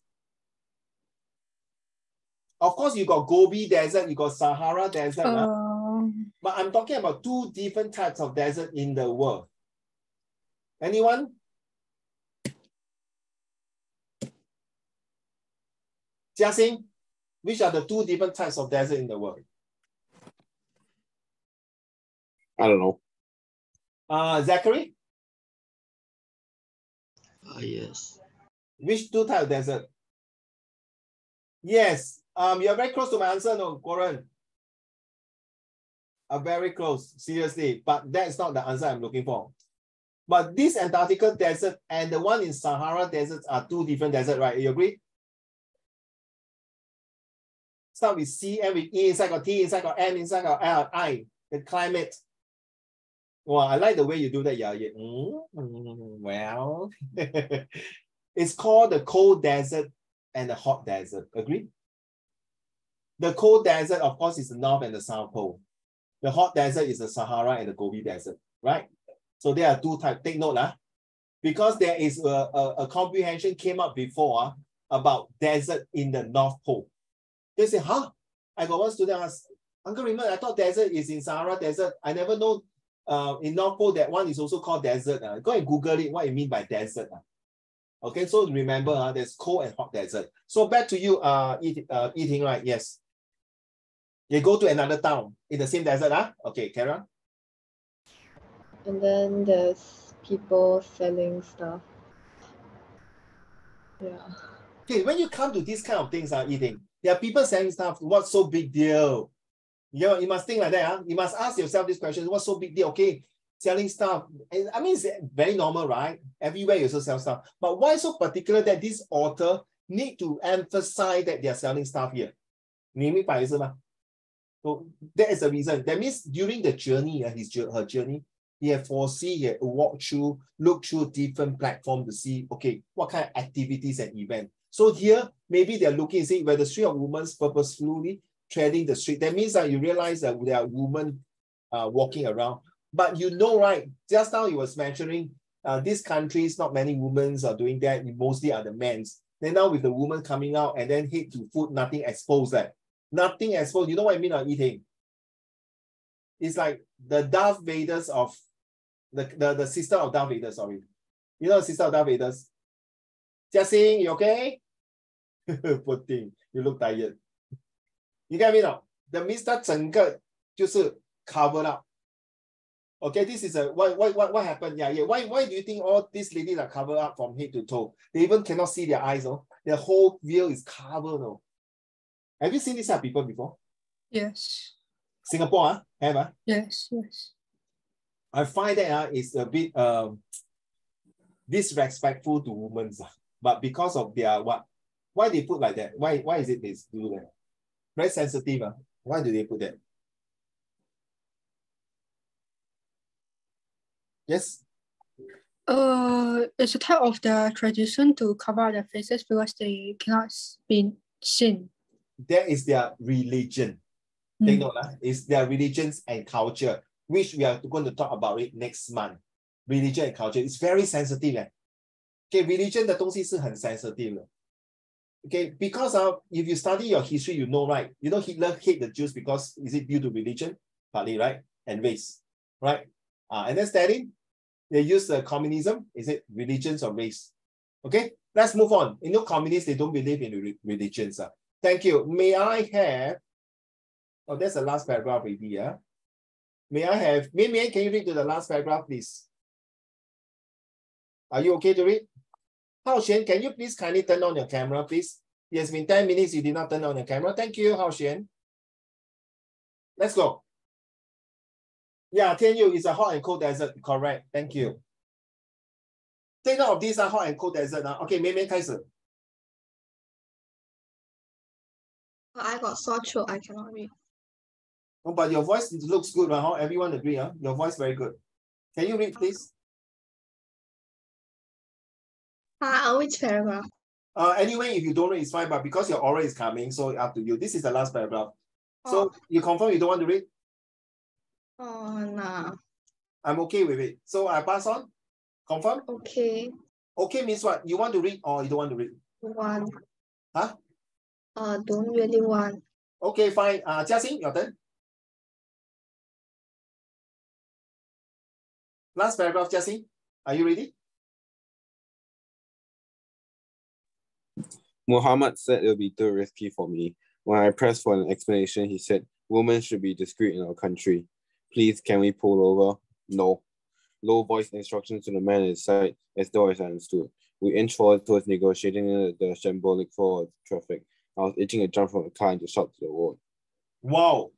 Of course, you got Gobi Desert, you got Sahara Desert. But I'm talking about two different types of desert in the world. Anyone? Jiaxing, which are the two different types of desert in the world? I don't know. Zachary? Yes. Which two types of desert? Yes. You're very close to my answer, no, Goran. Very close, seriously. But that's not the answer I'm looking for. But this Antarctica desert and the one in Sahara desert are two different deserts, right? You agree? Start with C, end with E, inside got T, inside got N, inside got L, I, the climate. Well, I like the way you do that, yeah. Well, it's called the cold desert and the hot desert. Agree? The cold desert, of course, is the North and the South Pole. The hot desert is the Sahara and the Gobi Desert, right? So there are two types. Take note, because there is a comprehension came up before about desert in the North Pole. They say, huh? I got one student asked, Uncle Raymond, I thought desert is in Sahara Desert. I never know in North Pole that one is also called desert. Go and Google it, what it means by desert. Okay, so remember, there's cold and hot desert. So back to you, eating, right? Yes. You go to another town in the same desert, Okay, Kara? And then there's people selling stuff. Yeah. Okay, when you come to these kind of things, eating, there are people selling stuff. What's so big deal? You must think like that. You must ask yourself this question. What's so big deal? Okay, selling stuff. I mean, it's very normal, right? Everywhere you also sell stuff. But why so particular that this author need to emphasize that they are selling stuff here? 你明白是吗? So that is the reason. That means during the journey, her journey, he had foreseen, he had walked through, look through different platforms to see, okay, what kind of activities and events. So here, maybe they're looking and saying, where the street of women purposefully treading the street. That means that you realize that there are women walking around. But you know, right, just now you was mentioning, these countries, not many women are doing that. Mostly are the men's. Then now with the woman coming out and then head to food, nothing exposed that. Nothing exposed. You know what I mean on eating? It's like the Darth Vader's of, the sister of Darth Vader, sorry. You know the sister of Darth Vader's? Jiaxing, you okay? Poor thing, you look tired. You get me now? The Mr. 整个就是 covered up. Okay, this is a what happened? Yeah. Why do you think all these ladies are covered up from head to toe? They even cannot see their eyes, no? Their whole veil is covered, no? Have you seen these type of people before? Yes. Singapore, have Yes, yes. I find that it's a bit disrespectful to women, but because of their why they put like that? Why is it they do that? Very sensitive. Why do they put that? Yes. It's a type of the tradition to cover their faces because they cannot be seen. That is their religion. Take note, it's their religions and culture, which we are going to talk about it next month. Religion and culture. It's very sensitive. Okay, religion 的东西是很 sensitive 的. Okay, because if you study your history, you know, right? You know Hitler hate the Jews because is it due to religion? Partly, right? And race, right? And then Stalin, they use the communism. Is it religions or race? Okay, let's move on. You know, communists, they don't believe in religions. Thank you. May I have, oh, that's the last paragraph already, yeah? May I have, Mian, can you read to the last paragraph, please? Are you okay to read? Hao Xuan, can you please kindly turn on your camera, please? It has been 10 minutes, you did not turn on your camera. Thank you, Hao Xuan. Let's go. Yeah, Tianyu is a hot and cold desert. Correct. Thank you. Take note of these are hot and cold desert. Okay, Mian, 开始. I got sore throat. I cannot read. Oh, but your voice looks good, huh? Everyone agree, huh? Your voice very good. Can you read, please? Which paragraph? Anyway, if you don't read, it's fine, but because your oral is coming, so up to you. This is the last paragraph. So you confirm you don't want to read? Nah. I'm okay with it. So I pass on? Confirm? Okay. Okay means what? You want to read or you don't want to read? One. Huh? Don't really want. Okay, fine. Jiaxing, your turn. Last paragraph, Jiaxing. Are you ready? Muhammad said it'll be too risky for me. When I pressed for an explanation, he said, women should be discreet in our country. Please, can we pull over? No. Low voice instructions to the man inside, as though I understood. We inched forward towards negotiating the shambolic flow of traffic. I was itching to jump from the car and to shout to the road. Wow.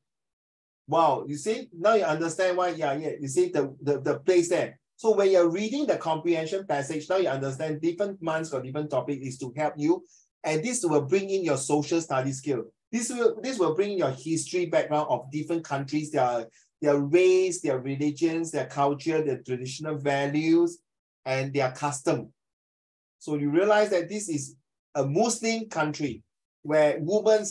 Wow. You see, now you understand why, you see the place there. So when you're reading the comprehension passage, now you understand different months or different topic is to help you. And this will bring in your social study skill. This will bring in your history background of different countries, their race, their religions, their culture, their traditional values, and their custom. So you realize that this is a Muslim country where women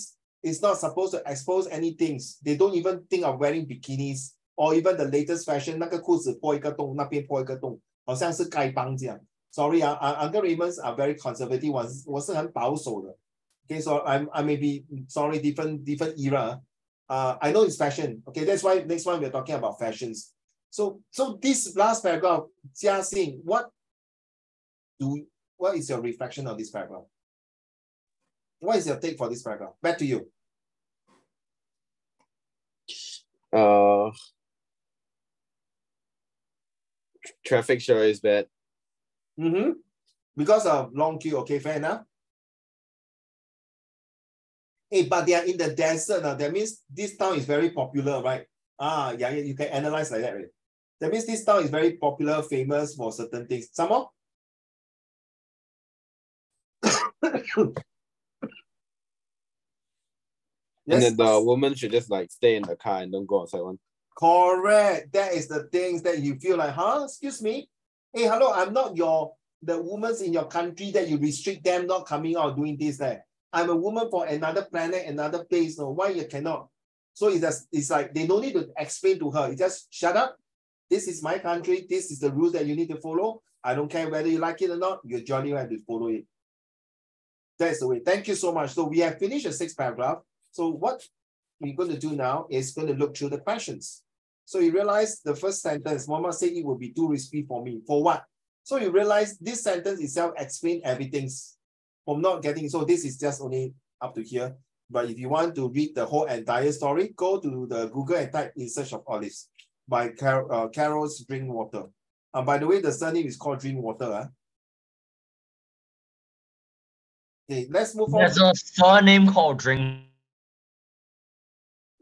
is not supposed to expose any things. They don't even think of wearing bikinis or even the latest fashion. 那个裤子破一个洞，那边破一个洞，好像是丐帮这样。Sorry, Uncle Raymond's are very conservative. 我是很保守的。Okay, so I may be sorry, different era. I know it's fashion. Okay, that's why next one we're talking about fashions. So this last paragraph, Jiaxing, what is your reflection on this paragraph? What is your take for this paragraph? Back to you. Traffic sure is bad. Because of long queue. Okay, fair enough. Hey, but they are in the desert now. That means this town is very popular, right? Yeah, you can analyze like that, right? That means this town is very popular, famous for certain things. Some more? And then the woman should just like stay in the car and don't go outside one. Correct. That is the things that you feel like, excuse me. Hey, hello, I'm not the women in your country that you restrict them not coming out doing this there. I'm a woman for another planet, another place. No, why you cannot? So it's like they don't need to explain to her. It's just shut up. This is my country. This is the rules that you need to follow. I don't care whether you like it or not. You jolly have to follow it. That's the way. Thank you so much. So we have finished the 6th paragraph. So what we're going to do now is going to look through the questions. So you realize the first sentence, Mama said it will be too risky for me. For what? So you realize this sentence itself explains everything from not getting. So this is just only up to here. But if you want to read the whole entire story, go to the Google and type In Search of Olives by Carol's Drinkwater. By the way, the surname is called Drinkwater. Okay, let's move on. There's a surname called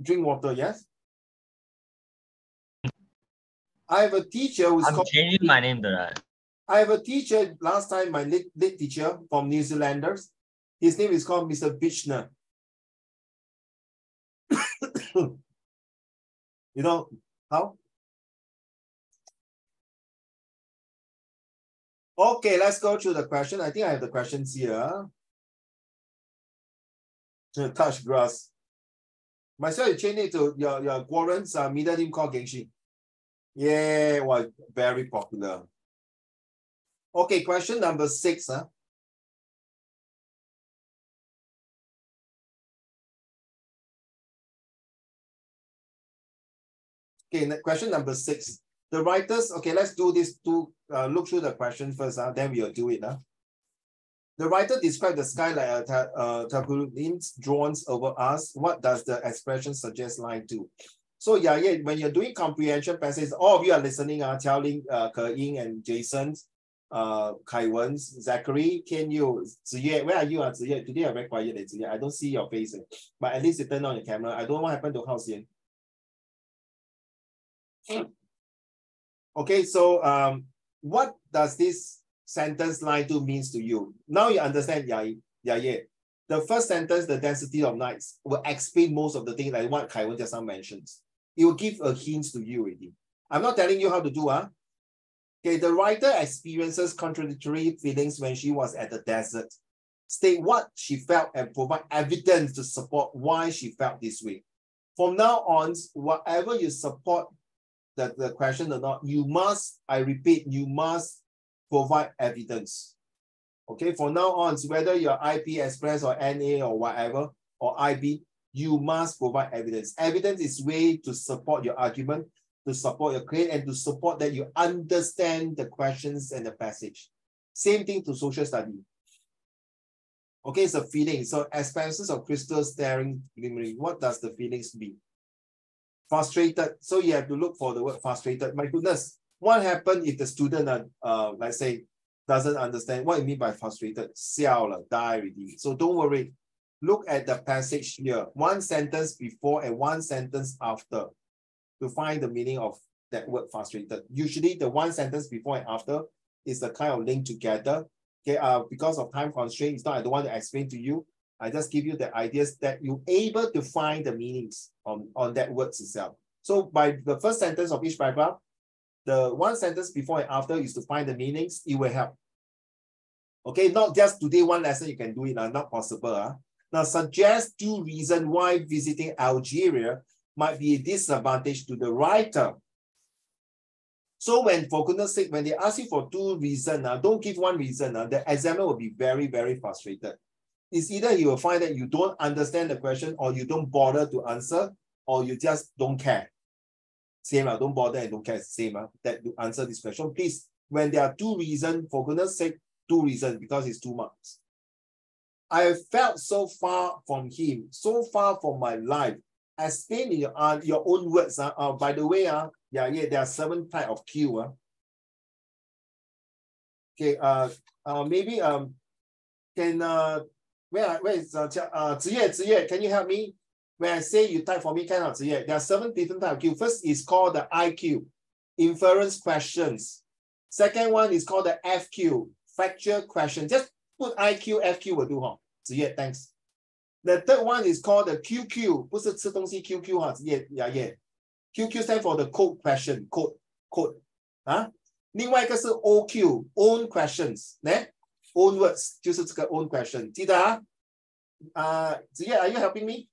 Drinkwater, yes. I have a teacher who's I'm changing my name to that. I have a teacher, last time, my lit teacher from New Zealanders. His name is called Mr. Bichner. You know how? Okay, let's go through the question. I think I have the questions here. To touch grass. Myself, you change it to your Warren's middle name called Gengshi. Yeah, well, very popular. Okay, question number 6. Okay, question number 6. The writers, okay, let's do this to look through the question first, then we'll do it. The writer described the sky like a tableau drawn over us. What does the expression suggest line to? So yeah, when you're doing comprehension passage, all of you are listening, telling Ke Ying and Jason, Kai Wen, Zachary, Ken Yu, Ziyue, where are you, Ziyue? Today I'm very quiet, Ziyue. I don't see your face, but at least you turn on your camera. I don't know what happened to Hao Xian. Okay, so what does this sentence line 2 means to you? Now you understand, yeah. The first sentence, the density of nights, will explain most of the things like what Kai Wen just now mentions. It will give a hint to you already. I'm not telling you how to do. Okay, the writer experiences contradictory feelings when she was at the desert. State what she felt and provide evidence to support why she felt this way. From now on, whatever you support the question or not, you must, I repeat, you must provide evidence. Okay, from now on, whether you're IP Express or NA or whatever, or IB, you must provide evidence. Evidence is way to support your argument, to support your claim, and to support that you understand the questions and the passage. Same thing to social study. Okay, it's a feeling. So expanses of crystal staring, glimmering. What does the feelings mean? Frustrated. So you have to look for the word frustrated. My goodness, what happened if the student, let's say, doesn't understand what you mean by frustrated? Xiao, die already. So don't worry. Look at the passage here. One sentence before and one sentence after to find the meaning of that word frustrated. Usually the one sentence before and after is the kind of link together. Okay, because of time constraint, it's not, I don't want to explain to you. I just give you the ideas that you're able to find the meanings on that words itself. So by the first sentence of each paragraph, the one sentence before and after is to find the meanings, it will help. Okay, not just today one lesson you can do it, not possible. Now suggest 2 reasons why visiting Algeria might be a disadvantage to the writer. So when, for goodness sake, when they ask you for 2 reasons, don't give 1 reason. The examiner will be very, very frustrated. It's either you will find that you don't understand the question, or you don't bother to answer, or you just don't care. Same, don't bother and don't care. Same, that to answer this question. Please, when there are 2 reasons, for goodness sake, 2 reasons, because it's 2 marks. I have felt so far from him, so far from my life. Explain in your own words. By the way, there are 7 types of Q. Okay, maybe can where is Ziye, can you help me? When I say you type for me, kind of Ziye, there are 7 different types of Q. First is called the IQ, inference questions. Second one is called the FQ, factual question. Just put IQ, FQ will do. Ziye, thanks. The third one is called the QQ, 不是吃东西 QQ 哈，yeah. QQ stand for the code question, code. 另外一个是 OQ, own questions, own words 就是这个 own question. 记得Ziye, are you helping me?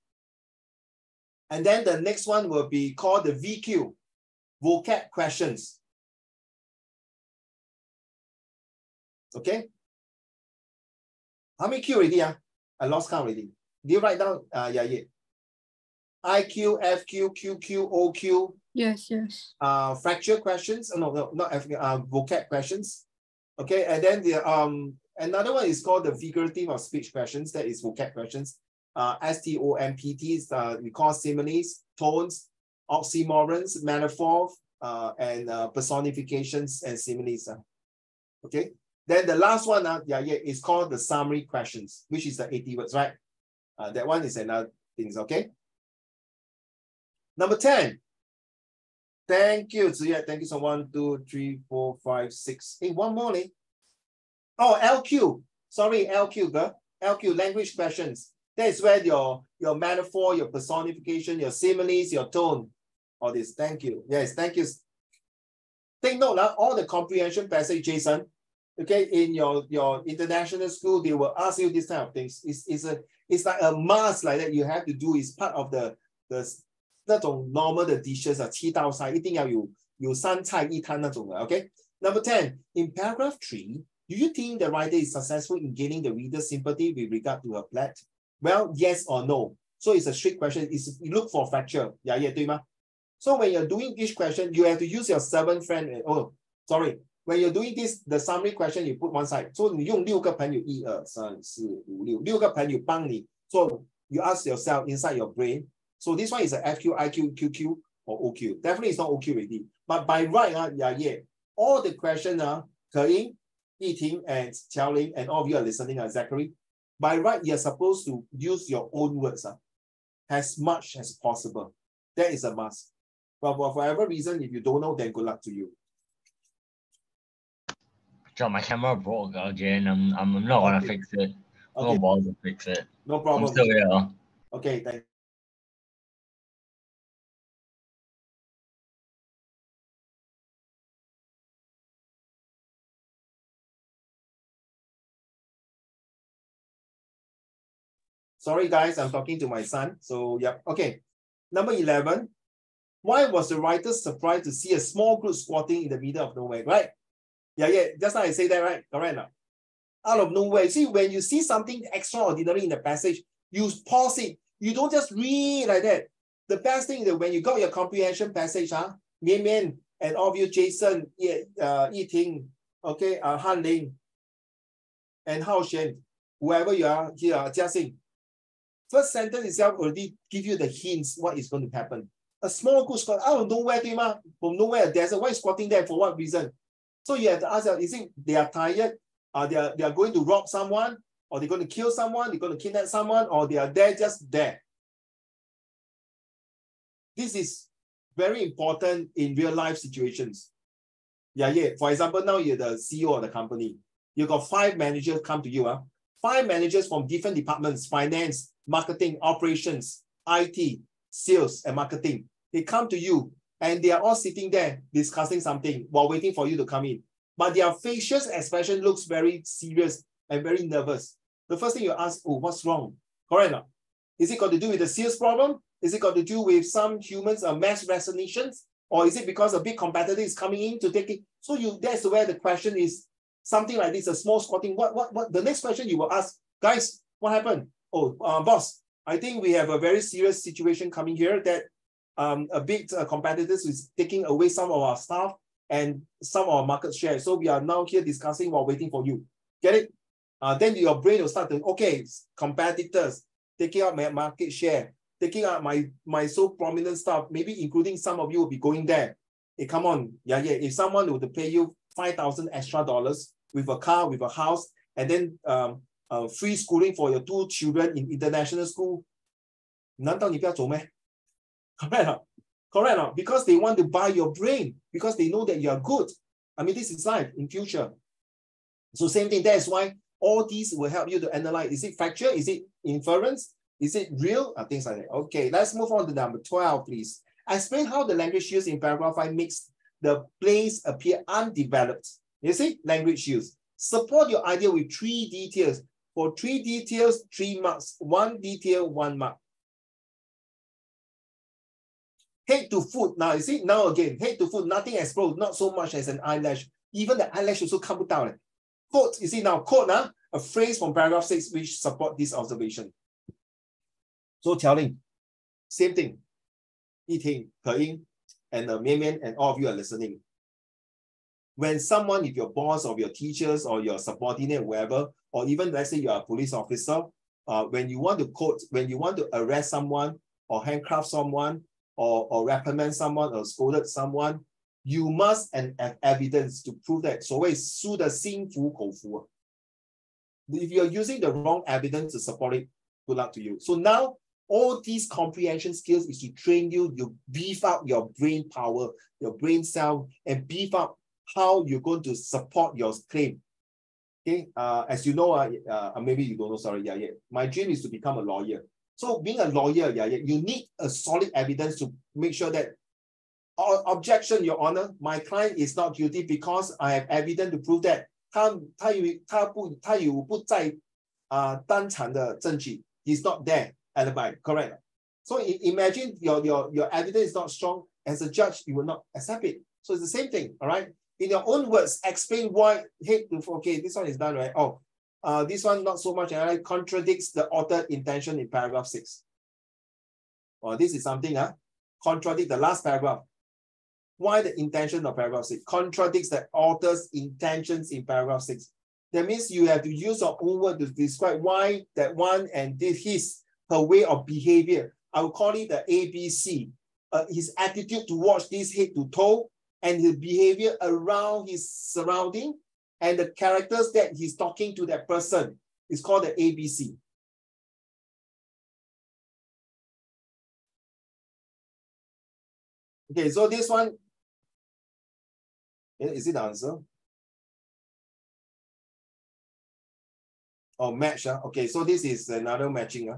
And then the next one will be called the VQ, vocab questions. Okay. How many Q already? I lost count already. Do you write down? Yeah. IQ, FQ, QQ, OQ. Yes. Factual questions. No, not FQ. Vocab questions. Okay, and then the another one is called the figurative of speech questions. That is vocab questions. STOMPTs. We call similes, tones, oxymorons, metaphors, and personifications and similes. Okay. Then the last one, is called the summary questions, which is the 80 words, right? That one is another thing, okay? Number 10. Thank you, Ziya. Thank you so much. 1, 2, 3, 4, 5, 6. Hey, one more. Oh, LQ. Sorry, LQ, girl. LQ, language questions. That is where your metaphor, your personification, your similes, your tone, all this. Thank you. Yes, thank you. Take note, all the comprehension passage, Jason. Okay, in your international school, they will ask you this kind of things. It's like a must like that you have to do. It's part of the 那种 normal 的 dishes 7道菜一定要有3菜1汤那种的 okay? Number 10, in paragraph 3, do you think the writer is successful in gaining the reader's sympathy with regard to her plot? Well, yes or no. So it's a strict question. You look for factual. Yeah, 对吗? So when you're doing each question, you have to use your 7 friend. When you're doing this, the summary question, you put one side. So 你用6个朋友1 2 3 4 5 6个朋友帮你. So you ask yourself inside your brain. So this one is a FQ, IQ, QQ, or OQ. Definitely it's not OQ already. But by right, all the questions are Ke-Ying, Yi-Ting, and Qiao-Ling, and all of you are listening, Zachary. By right, you're supposed to use your own words as much as possible. That is a must. But for whatever reason, if you don't know, then good luck to you. So my camera broke again. I'm not gonna fix it. No bother to fix it. No problem. I'm still here. Okay, thanks. Sorry, guys, I'm talking to my son. So, yeah. Okay. Number 11. Why was the writer surprised to see a small group squatting in the middle of nowhere, right? Yeah. Just now I say that, right? Correct now. out of nowhere. See, when you see something extraordinary in the passage, you pause it. You don't just read like that. The best thing is that when you got your comprehension passage, Mian Mian and all of you, Jason, Yi Ting, okay, Han Ling, and Hao Xuan, whoever you are here, Jia Xing. First sentence itself already give you the hints what is going to happen. A small good squat out of nowhere, from nowhere, there's a white squatting there for what reason? So you have to ask, is it they are tired? They are going to rob someone, or they're going to kill someone, they're going to kidnap someone, or they are there just there. This is very important in real life situations. Yeah. For example, now you're the CEO of the company. You got 5 managers come to you. 5 managers from different departments: finance, marketing, operations, IT, sales, and marketing. They come to you and they are all sitting there discussing something while waiting for you to come in. But their facial expression looks very serious and very nervous. The first thing you ask, oh, what's wrong? Correct or not? Is it got to do with the sales problem? Is it got to do with some humans' mass resignations? Or is it because a big competitor is coming in to take it? So that's where the question is something like this, a small squatting. What the next question you will ask, guys, what happened? Oh, boss, I think we have a very serious situation coming here that a big competitors is taking away some of our staff and some of our market share. So we are now here discussing while waiting for you. Get it? Then your brain will start to, okay, competitors taking out my market share, taking out my so prominent staff, maybe including some of you will be going there. Hey, come on. Yeah. If someone would pay you $5,000 extra with a car, with a house, and then free schooling for your 2 children in international school, 难道你不要走咩? Correct. Correct. Because they want to buy your brain, because they know that you are good. I mean, this is life in future. So same thing. That's why all these will help you to analyze. Is it factual? Is it inference? Is it real? Things like that. Okay, let's move on to number 12, please. Explain how the language used in paragraph 5 makes the place appear undeveloped. You see, language use. Support your idea with 3 details. For 3 details, 3 marks. 1 detail, 1 mark. Head to foot. Now, you see, now again, head to foot, nothing explodes, not so much as an eyelash. Even the eyelash also come down. Quote, you see now, quote, a phrase from paragraph 6 which support this observation. So telling, same thing. Eating, Ke-Ying, and Mian Mian, and all of you are listening. When someone, if your boss or your teachers or your subordinate, whoever, or even let's say you are a police officer, when you want to quote, when you want to arrest someone or handcuff someone or reprimand someone or scold someone, you must have evidence to prove that. So it's 输的心服口服. If you're using the wrong evidence to support it, good luck to you. So now all these comprehension skills is to train you, you beef up your brain power, your brain cell, and beef up how you're going to support your claim. Okay, as you know, maybe you don't know, sorry, my dream is to become a lawyer. So being a lawyer, you need a solid evidence to make sure that, objection, Your Honor, my client is not guilty because I have evidence to prove that 他有不在当场的证据. He's not there, alibi, correct? So imagine your evidence is not strong. As a judge, you will not accept it. So it's the same thing, all right? In your own words, explain why, okay, this one is done, right? Oh, this one not so much, and it contradicts the author intention in paragraph 6. Or this is something, contradict the last paragraph. Why the intention of paragraph 6 contradicts the author's intentions in paragraph 6. That means you have to use your own word to describe why that one and her way of behavior. I would call it the ABC. His attitude towards this head to toe, and his behavior around his surrounding, and the characters that he's talking to that person is called the ABC. Okay, so this one, is it the answer? Oh, match. Okay, so this is another matching.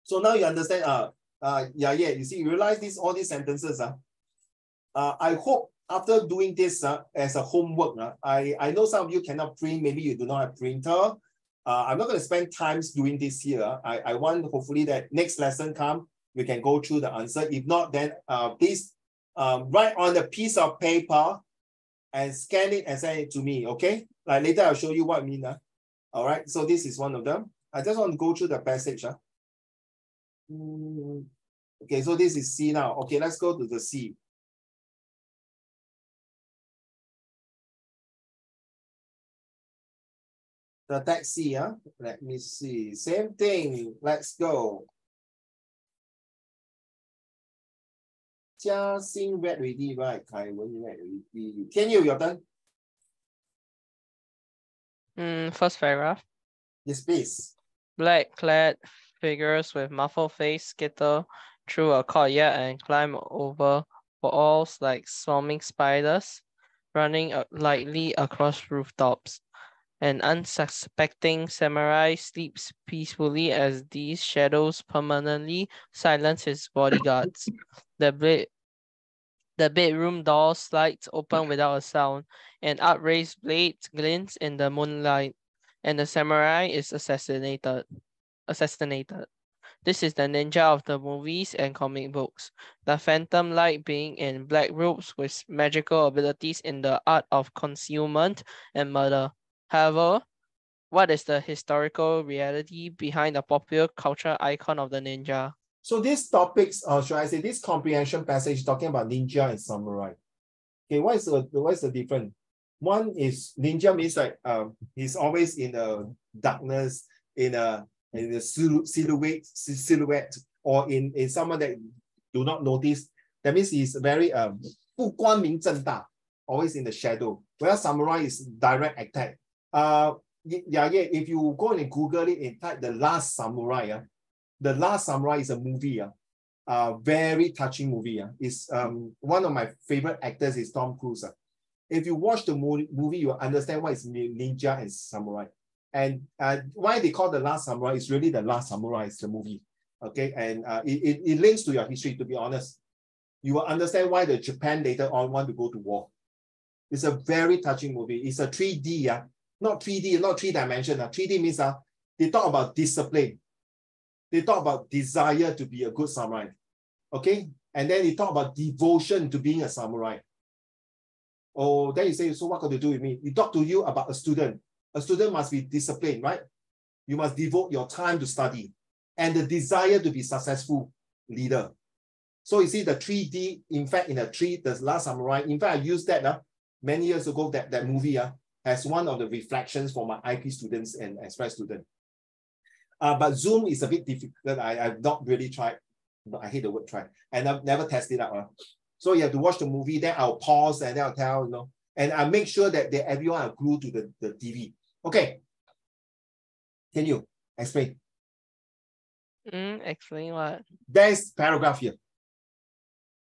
So now you understand. You see, you realize all these sentences. I hope after doing this as a homework, I know some of you cannot print, maybe you do not have printer. I'm not going to spend time doing this here. I want hopefully that next lesson come, we can go through the answer. If not, then please write on a piece of paper and scan it and send it to me, okay? Like later I'll show you what I mean. All right, so this is one of them. I just want to go through the passage. Okay, so this is C now. Okay, let's go to the C. The taxi, let me see. Same thing. Let's go. Jia Xin read already, right? Kai Wen read already. Tian Yu, your turn. First paragraph. Yes, please. Black-clad figures with muffled face skitter through a courtyard and climb over walls like swarming spiders, running lightly across rooftops. An unsuspecting samurai sleeps peacefully as these shadows permanently silence his bodyguards. The bedroom door slides open without a sound. An upraised blade glints in the moonlight, and the samurai is assassinated. This is the ninja of the movies and comic books, the phantom light being in black robes with magical abilities in the art of concealment and murder. However, what is the historical reality behind the popular culture icon of the ninja? So these topics, or should I say this comprehension passage talking about ninja and samurai. Okay, what is the difference? One is ninja means like he's always in the darkness, in the silhouette, or in someone that do not notice. That means he's very 不光明正大, always in the shadow. Whereas samurai is direct attack. If you go and Google it and type The Last Samurai, The Last Samurai is a movie. Very touching movie. It's one of my favorite actors is Tom Cruise. If you watch the movie, you understand what is ninja and samurai. And why they call The Last Samurai is really The Last Samurai is the movie. Okay, and it links to your history, to be honest. You will understand why the Japan later on want to go to war. It's a very touching movie. It's a 3D, not 3D, not 3-dimensional. 3D means they talk about discipline. They talk about desire to be a good samurai. Okay, and then they talk about devotion to being a samurai. Oh, then you say, so what got to do with me? We talk to you about a student. A student must be disciplined, right? You must devote your time to study and the desire to be successful leader. So you see the 3D, in fact, in The Last Samurai, in fact, I used that many years ago, that movie as one of the reflections for my IP students and express students. But Zoom is a bit difficult. I've not really tried. I hate the word try. And I've never tested it out. So you have to watch the movie, then I'll pause and then I'll tell, and I make sure that everyone are glued to the TV. Okay. Can you explain? Explain what? There's paragraph here.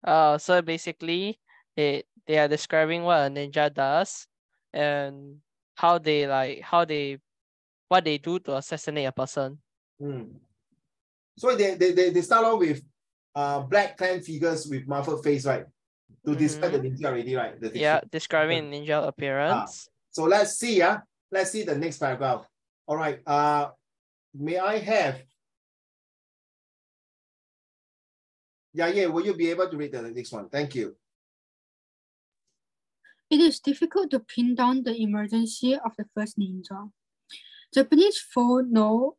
So basically, they are describing what a ninja does and what they do to assassinate a person. So they start off with black clan figures with muffled face, right? To describe the ninja already, right? Describing ninja appearance. So let's see, let's see the next paragraph. All right. May I have? Yeah, will you be able to read the next one? Thank you. It is difficult to pin down the emergency of the first ninja. Japanese folklore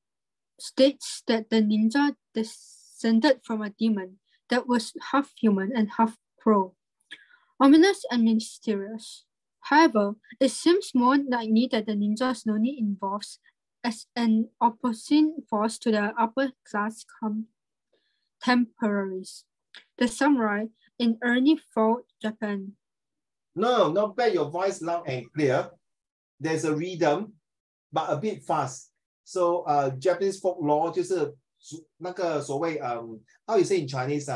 states that the ninja descended from a demon that was half human and half crow, ominous and mysterious. However, it seems more likely that the ninja slowly evolves as an opposing force to the upper class contemporaries, the samurai in early folk Japan. No, not bad. Your voice loud and clear. There's a rhythm, but a bit fast. So Japanese folklore 就是那个所谓how you say in Chinese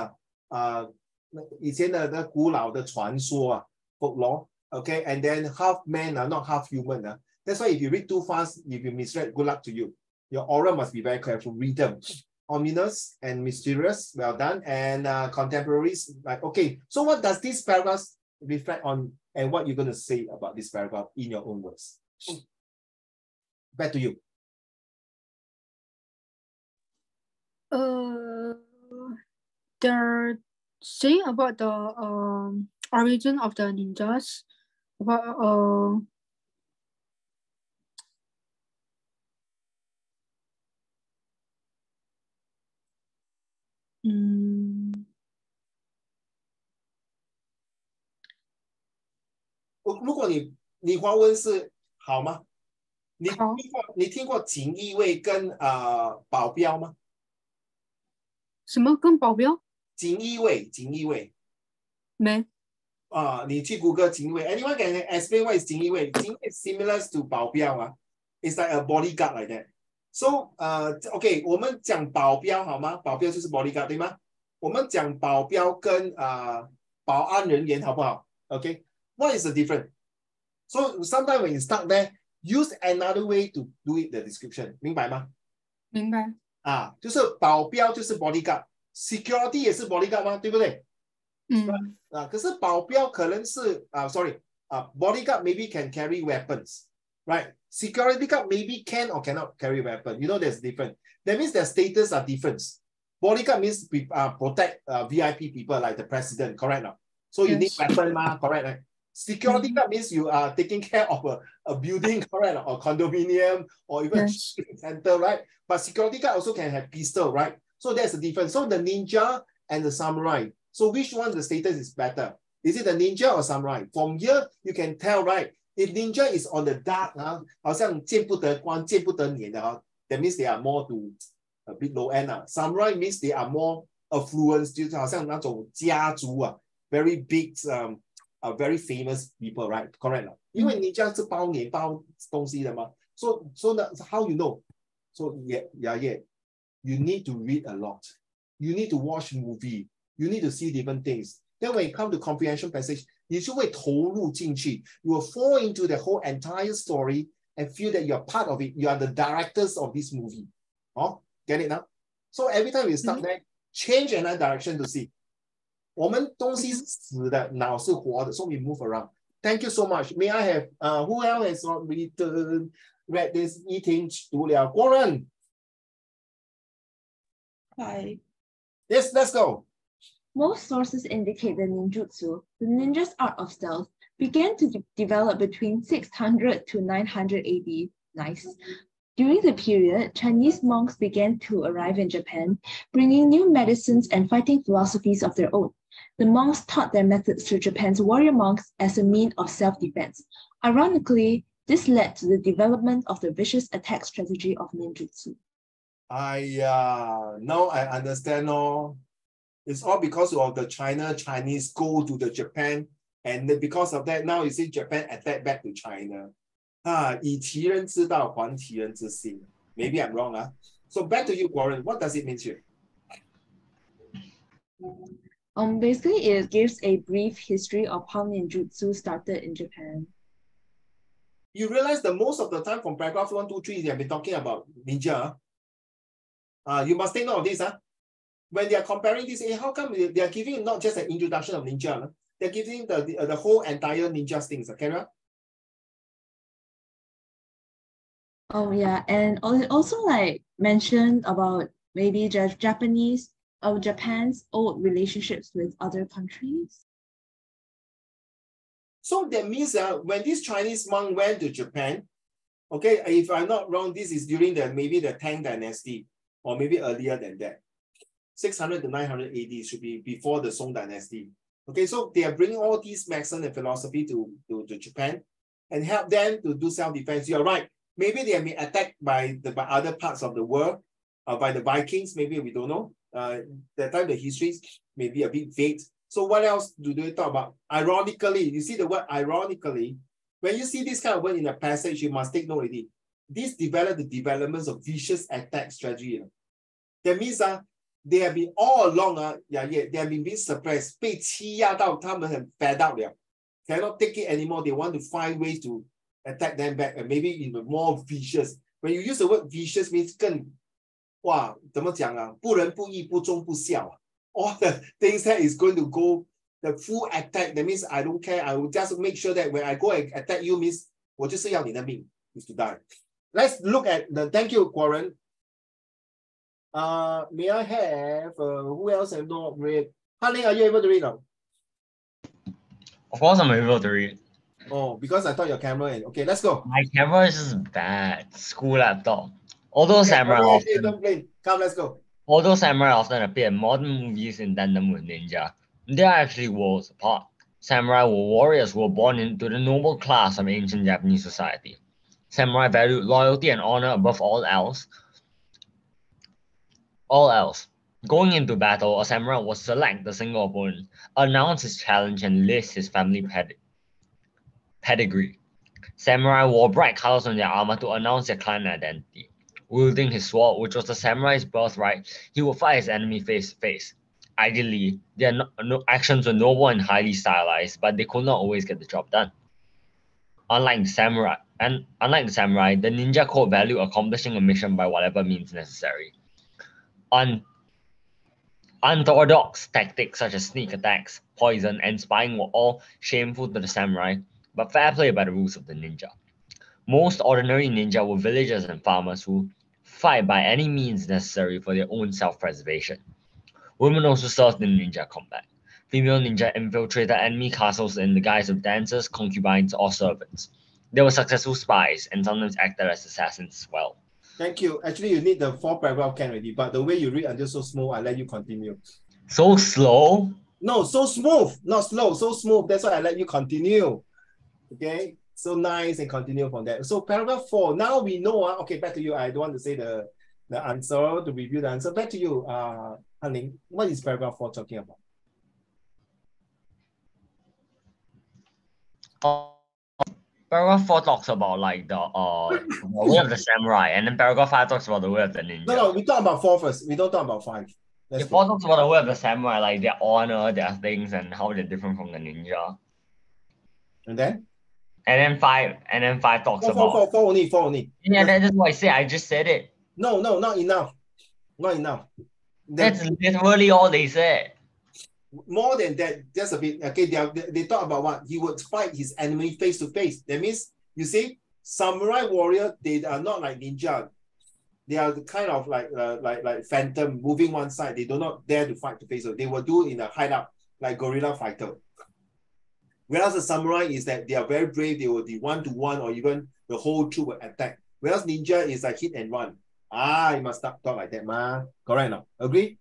以前的那古老的传说folklore. Okay, and then half man not half human. That's why if you read too fast, if you misread, good luck to you. Your oral must be very careful. Rhythm, ominous and mysterious. Well done. And contemporaries, like, okay. So what does this paragraph reflect on, and what you're going to say about this paragraph in your own words? Back to you. They're saying about the origin of the ninjas. About mm, 如果你华文是好吗？好，你听过锦衣卫跟保镖吗？什么跟保镖？锦衣卫没。你去谷歌锦衣卫 ，anyone can explain what is 锦衣卫？锦衣卫 is similar to 保镖啊，it's like a bodyguard like that. So OK， 我们讲保镖好吗？保镖就是 bodyguard 对吗？我们讲保镖跟保安人员好不好 ？OK，what is the difference? So sometimes when you start there, use another way to do it the description， 明白吗？明白。就是保镖就是 bodyguard，security 也是 bodyguard 吗？对不对？可是保镖可能是bodyguard maybe can carry weapons, right? Security guard maybe can or cannot carry weapon. You know there's different. That means their status are different. Bodyguard means protect VIP people like the president, correct? Now? So you need weapon, correct? Right? Security guard means you are taking care of a building, correct? Or condominium or even a center, right? But security guard also can have pistol, right? So that's the difference. So the ninja and the samurai. So which one the status is better? Is it the ninja or samurai? From here, you can tell, right? If ninja is on the dark, 好像见不得光、见不得脸的that means they are more to a bit low end. Samurai means they are more affluent, 就是好像那种家族very big, very famous people, right? Correct. 因为ninja 是包年包东西的嘛。So how you know? So yeah, you need to read a lot. You need to watch movie. You need to see different things. Then when it comes to comprehension passage, 你就会投入进去. You will fall into the whole entire story and feel that you're part of it. You are the directors of this movie. Get it now? So every time you start there, change another direction to see. 我们东西是死的，脑是活的, so we move around. Thank you so much. May I have who else has not read this 一听读了？国人。Hi. Yes, let's go. Most sources indicate that ninjutsu, the ninja's art of stealth, began to develop between 600 to 900 AD. Nice. During the period, Chinese monks began to arrive in Japan, bringing new medicines and fighting philosophies of their own. The monks taught their methods to Japan's warrior monks as a means of self-defense. Ironically, this led to the development of the vicious attack strategy of ninjutsu. Now I understand. It's all because of the Chinese go to the Japan, and because of that, now you see Japan attack back to China. 以其人之道还其人之心. Maybe I'm wrong. So back to you, Warren. What does it mean here? Basically, it gives a brief history of how ninjutsu started in Japan. You realize that most of the time from paragraph 1, 2, 3, they have been talking about ninja. You must take note of this. When they are comparing this, how come they are giving not just an introduction of ninja? They're giving the whole entire ninja things. Kara? Oh yeah, and also like mentioned about maybe Japan's old relationships with other countries. So that means when this Chinese monk went to Japan, okay, if I'm not wrong, this is during maybe the Tang Dynasty, or maybe earlier than that. 600 to 900 AD should be before the Song Dynasty. Okay, so they are bringing all these medicine and philosophy to Japan and help them to do self-defense. You're right. Maybe they have been attacked by other parts of the world, by the Vikings. Maybe we don't know. That time the histories may be a bit vague. So what else do they talk about? Ironically, you see the word ironically. When you see this kind of word in a passage, you must take note of it. This developed the developments of vicious attack strategy. That means they have been all along, they have been being suppressed. 被欺压到他们很 fed up 了 cannot take it anymore. They want to find ways to attack them back, and maybe even more vicious. When you use the word vicious, means 更怎么讲不仁不义不忠不孝 All the things that is going to go the full attack. That means I don't care. I will just make sure that when I go and attack you, means 我就是要你的命 is to die. Let's look at the. Thank you, Warren. May I have who else have not read? Hanling, are you able to read now? Of course, I'm able to read. Oh, because I thought your camera and okay, let's go. My camera is just bad. School laptop. Although Okay, samurai often, don't play. Come, let's go. although samurai often appear in modern movies in tandem with ninja, they are actually worlds apart. Samurai were warriors who were born into the noble class of ancient Japanese society. Samurai valued loyalty and honor above all else. Going into battle, a samurai would select a single opponent, announce his challenge, and list his family pedigree. Samurai wore bright colors on their armor to announce their clan identity. Wielding his sword, which was the samurai's birthright, he would fight his enemy face to face. Ideally, their actions were noble and highly stylized, but they could not always get the job done. Unlike the samurai, the ninja code valued accomplishing a mission by whatever means necessary. Unorthodox tactics such as sneak attacks, poison, and spying were all shameful to the samurai, but fair play by the rules of the ninja. Most ordinary ninja were villagers and farmers who fight by any means necessary for their own self-preservation. Women also served in ninja combat. Female ninja infiltrated enemy castles in the guise of dancers, concubines, or servants. They were successful spies and sometimes acted as assassins as well. Thank you. Actually, you need the 4 paragraph can already, but the way you read until so smooth, I let you continue. So slow? No, so smooth, not slow, so smooth. That's why I let you continue. Okay, so nice and continue from that. So paragraph 4, now we know, okay, back to you. I don't want to say the answer, to review the answer. Back to you, Han-Ling. What is paragraph 4 talking about? Paragraph 4 talks about like the way of the samurai, and then paragraph 5 talks about the way of the ninja. No, we talk about 4 first. We don't talk about 5. If 4 talks about the way of the samurai, like their honor, their things, and how they're different from the ninja. And then? And then 5 talks about 4 only. Yeah, that's what I said. I just said it. No, not enough. Not enough. That's literally all they said. More than that, just a bit. Okay, they talk about what? He would fight his enemy face to face. That means, you see, samurai warrior, they are not like ninja. They are the kind of like phantom moving one side. They do not dare to fight to face. They will do in a hideout, like guerrilla fighter. Whereas the samurai is that they are very brave. They will be 1-to-1 or even the whole troop will attack. Whereas ninja is like hit and run. You must not talk like that, ma. Correct now? Agree?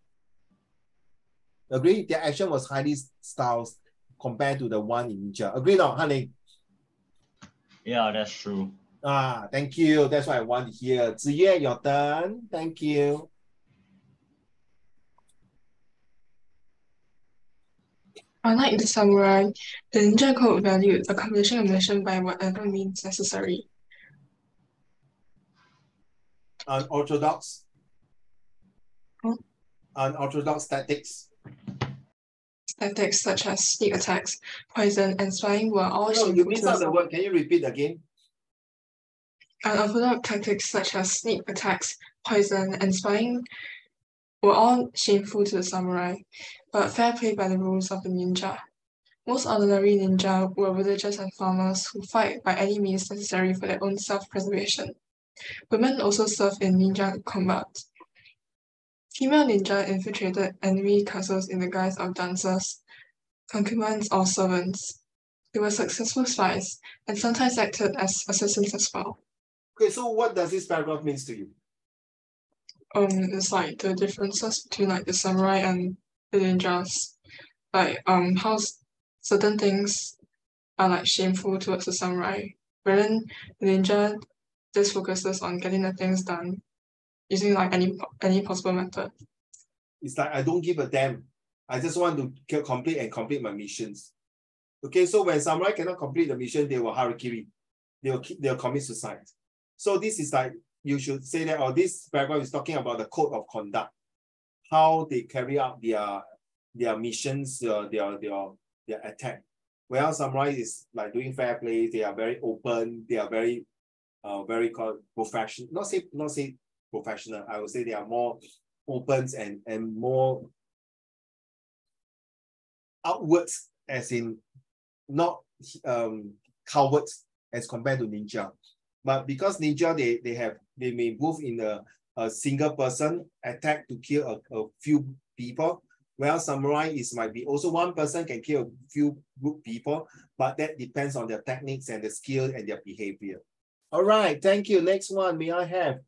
Agree? Their action was highly styled compared to the one in ninja. Agree now, Han-Ling? Yeah, that's true. Thank you. That's what I want to hear. Ziyue, your turn. Thank you. Unlike the samurai, the ninja code valued accomplishing a mission by whatever means necessary. Unorthodox? Unorthodox tactics? Tactics such as sneak attacks, poison, and spying were all No, you missed out the word. Can you repeat again? Unorthodox tactics such as sneak attacks, poison, and spying were all shameful to the samurai, but fair play by the rules of the ninja. Most ordinary ninja were villagers and farmers who fight by any means necessary for their own self-preservation. Women also served in ninja combat. Female ninja infiltrated enemy castles in the guise of dancers, concubines, or servants. They were successful spies and sometimes acted as assassins as well. Okay, so what does this paragraph mean to you? It's like the differences between like the samurai and the ninjas. Like how certain things are like shameful towards the samurai, wherein the ninja just focuses on getting the things done using like any possible method. It's like I don't give a damn. I just want to complete my missions. Okay, so when samurai cannot complete the mission, they will harakiri. They'll commit suicide. So this is like, you should say that, or this paragraph is talking about the code of conduct, how they carry out their missions, their attack. Whereas samurai is like doing fair play. They are very open. They are very professional. Not say professional. I would say they are more open and more outwards, as in not cowards as compared to ninja. But because ninja, they may move in a single person attack to kill a few people, Well, samurai might be also one person can kill a few good people, but that depends on their techniques and the skill and their behavior. All right, thank you. Next one, may I have?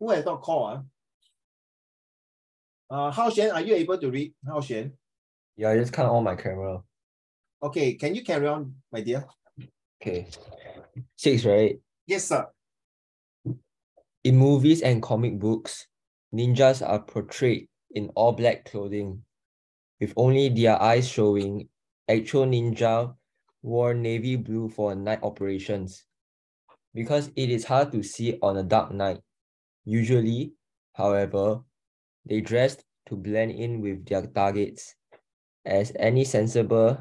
Who has not called? Hao Xuan, are you able to read? Hao Xuan? Yeah, I just can't on my camera. Okay, can you carry on, my dear? Okay. 6, right? Yes, sir. In movies and comic books, ninjas are portrayed in all black clothing, with only their eyes showing. Actual ninja wore navy blue for night operations because it is hard to see on a dark night. Usually, however, they dressed to blend in with their targets, as any sensible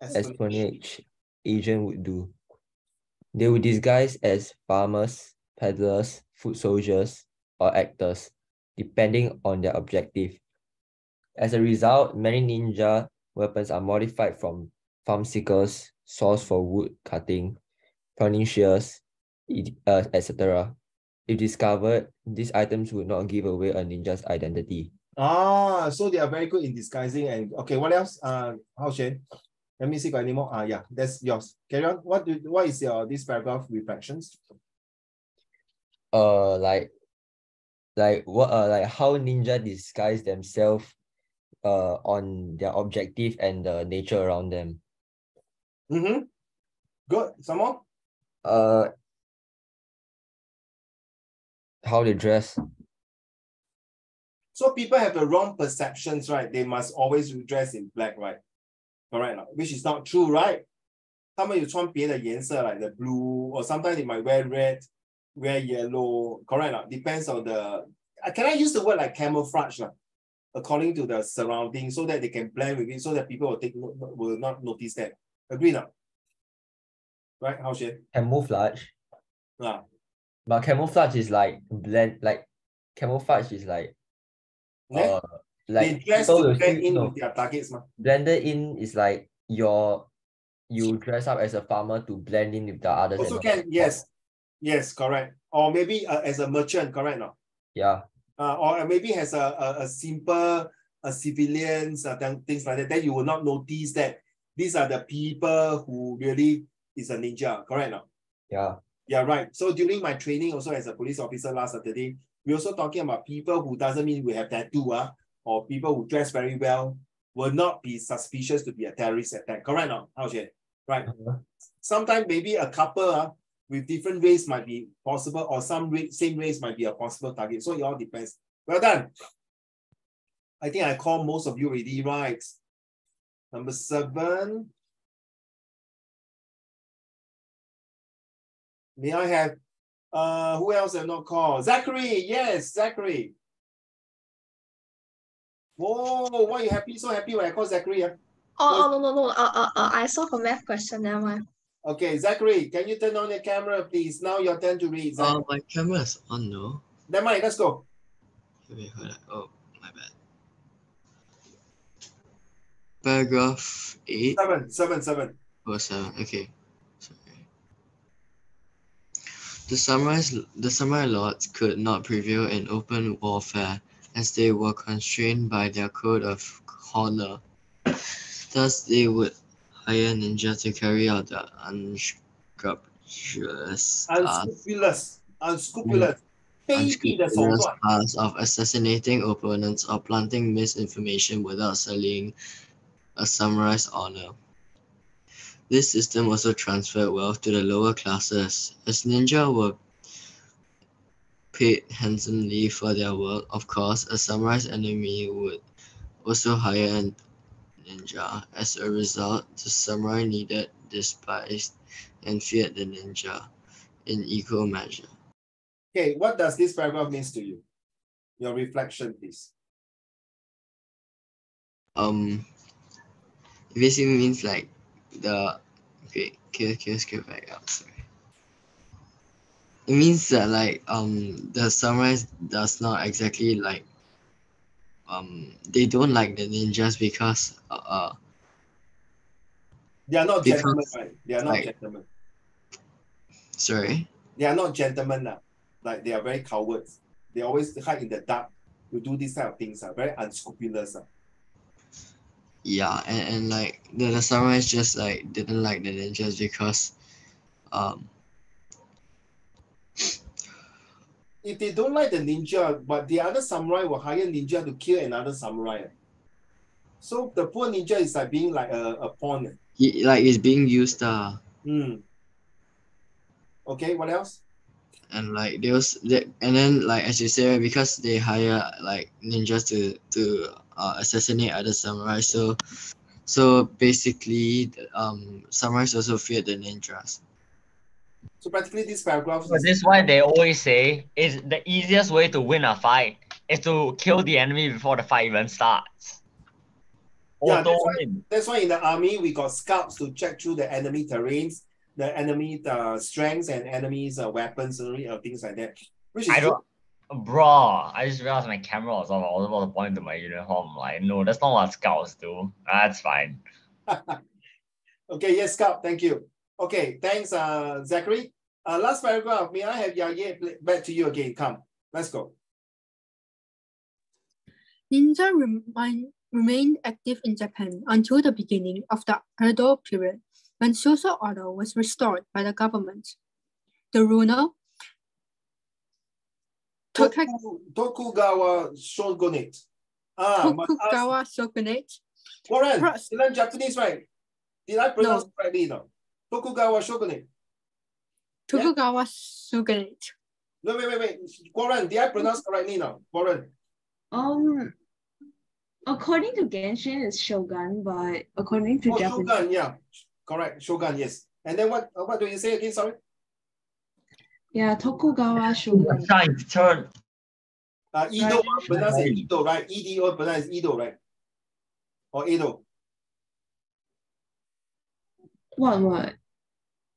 espionage agent would do. They would disguise as farmers, peddlers, foot soldiers, or actors, depending on their objective. As a result, many ninja weapons are modified from farm sickles, saws for wood cutting, pruning shears, etc. If discovered, these items would not give away a ninja's identity. Ah, so they are very good in disguising. And okay, what else? Hao Xuan, let me see got any more. Yeah, that's yours. Carry on. What is your this paragraph reflections? Like how ninja disguise themselves on their objective and the nature around them. Mm-hmm. Good. Some more? How they dress. So people have the wrong perceptions, right? They must always dress in black, right? Correct, which is not true, right? 他们有穿别的颜色 like the blue, or sometimes they might wear red, wear yellow. Correct, depends on the. Can I use the word like camouflage, according to the surroundings, so that they can blend with it, so that people will not notice that. Agree now? Right, Hao Xuan? Camouflage. Yeah. But camouflage is like blend, like camouflage is like they like dress to blend in with their targets. Blended in is like you dress up as a farmer to blend in with the others. Also can, yes. Yes, correct. Or maybe as a merchant, correct now? Yeah. Or maybe has a simple civilians, things like that. Then you will not notice that these are the people who really is a ninja, correct now? Yeah. Yeah, right. So during my training also as a police officer last Saturday, we also talking about people who doesn't mean we have tattoo, or people who dress very well will not be suspicious to be a terrorist attack. Correct now? Hao Xuan? Right. Sometimes maybe a couple with different race might be possible, or same race might be a possible target. So it all depends. Well done. I think I called most of you already, right? Number 7. May I have, who else have not called? Zachary, yes, Zachary. Oh, why are you happy? So happy when I call Zachary? No. I saw a math question. Never mind. Okay, Zachary, can you turn on your camera, please? Now your turn to read. My camera is on, no? Never mind, let's go. Wait, hold on. Oh, my bad. Paragraph 8? 7. Oh, 7, okay. Sorry. The samurai lords could not prevail in open warfare, as they were constrained by their code of honor. Thus, they would hire ninja to carry out the unscrupulous task of assassinating opponents or planting misinformation without sullying a samurai's honor. This system also transferred wealth to the lower classes, as ninja were paid handsomely for their work. Of course, a samurai's enemy would also hire a ninja. As a result, the samurai needed, despised, and feared the ninja in equal measure. Okay, what does this paragraph mean to you? Your reflection, please. It basically means like can you scale back up? Sorry. It means that like the samurai does not exactly like they don't like the ninjas because they are not gentlemen, right? They are not gentlemen. Sorry? They are not gentlemen now. Like they are very cowards. They always hide in the dark to do these type of things, very unscrupulous. Yeah, and like the samurais just like didn't like the ninjas because um If they don't like the ninja, but the other samurai will hire ninja to kill another samurai. So the poor ninja is like being like a pawn. he like is being used Okay, what else? and like and then like as you say, right, because they hire like ninjas to assassinate other samurai, so basically samurais also feared the ninjas. So practically this paragraph But is this is why they always say is the easiest way to win a fight is to kill the enemy before the fight even starts. yeah, Auto win. that's why in the army we got scouts to check through the enemy terrains, the enemy strengths and enemies weapons and things like that. Which is I don't, bro. I just realized my camera was off. I was about to point to my uniform. Like, no, that's not what scouts do. That's fine. Okay, yes, scout. Thank you. Okay, thanks, Zachary. Last paragraph. May I have Yaye back to you again? Come, let's go. Ninja remained active in Japan until the beginning of the Edo period, when social order was restored by the government. The ruler Tokugawa shogunate. Tokugawa shogunate. Warren, you learn Japanese, right? Did I pronounce correctly? No. Tokugawa shogunate. Tokugawa shogunate. No, wait. Warren, did I pronounce correctly now? Warren. According to Genshin, it's Shogun, but according to Japanese, Shogun, yeah, correct. Shogun, yes. And then what do you say again? Sorry. Yeah, Tokugawa Shogun. Science turn. Edo pronounced Edo, right? EDO pronounced Edo, right? Or Edo. What?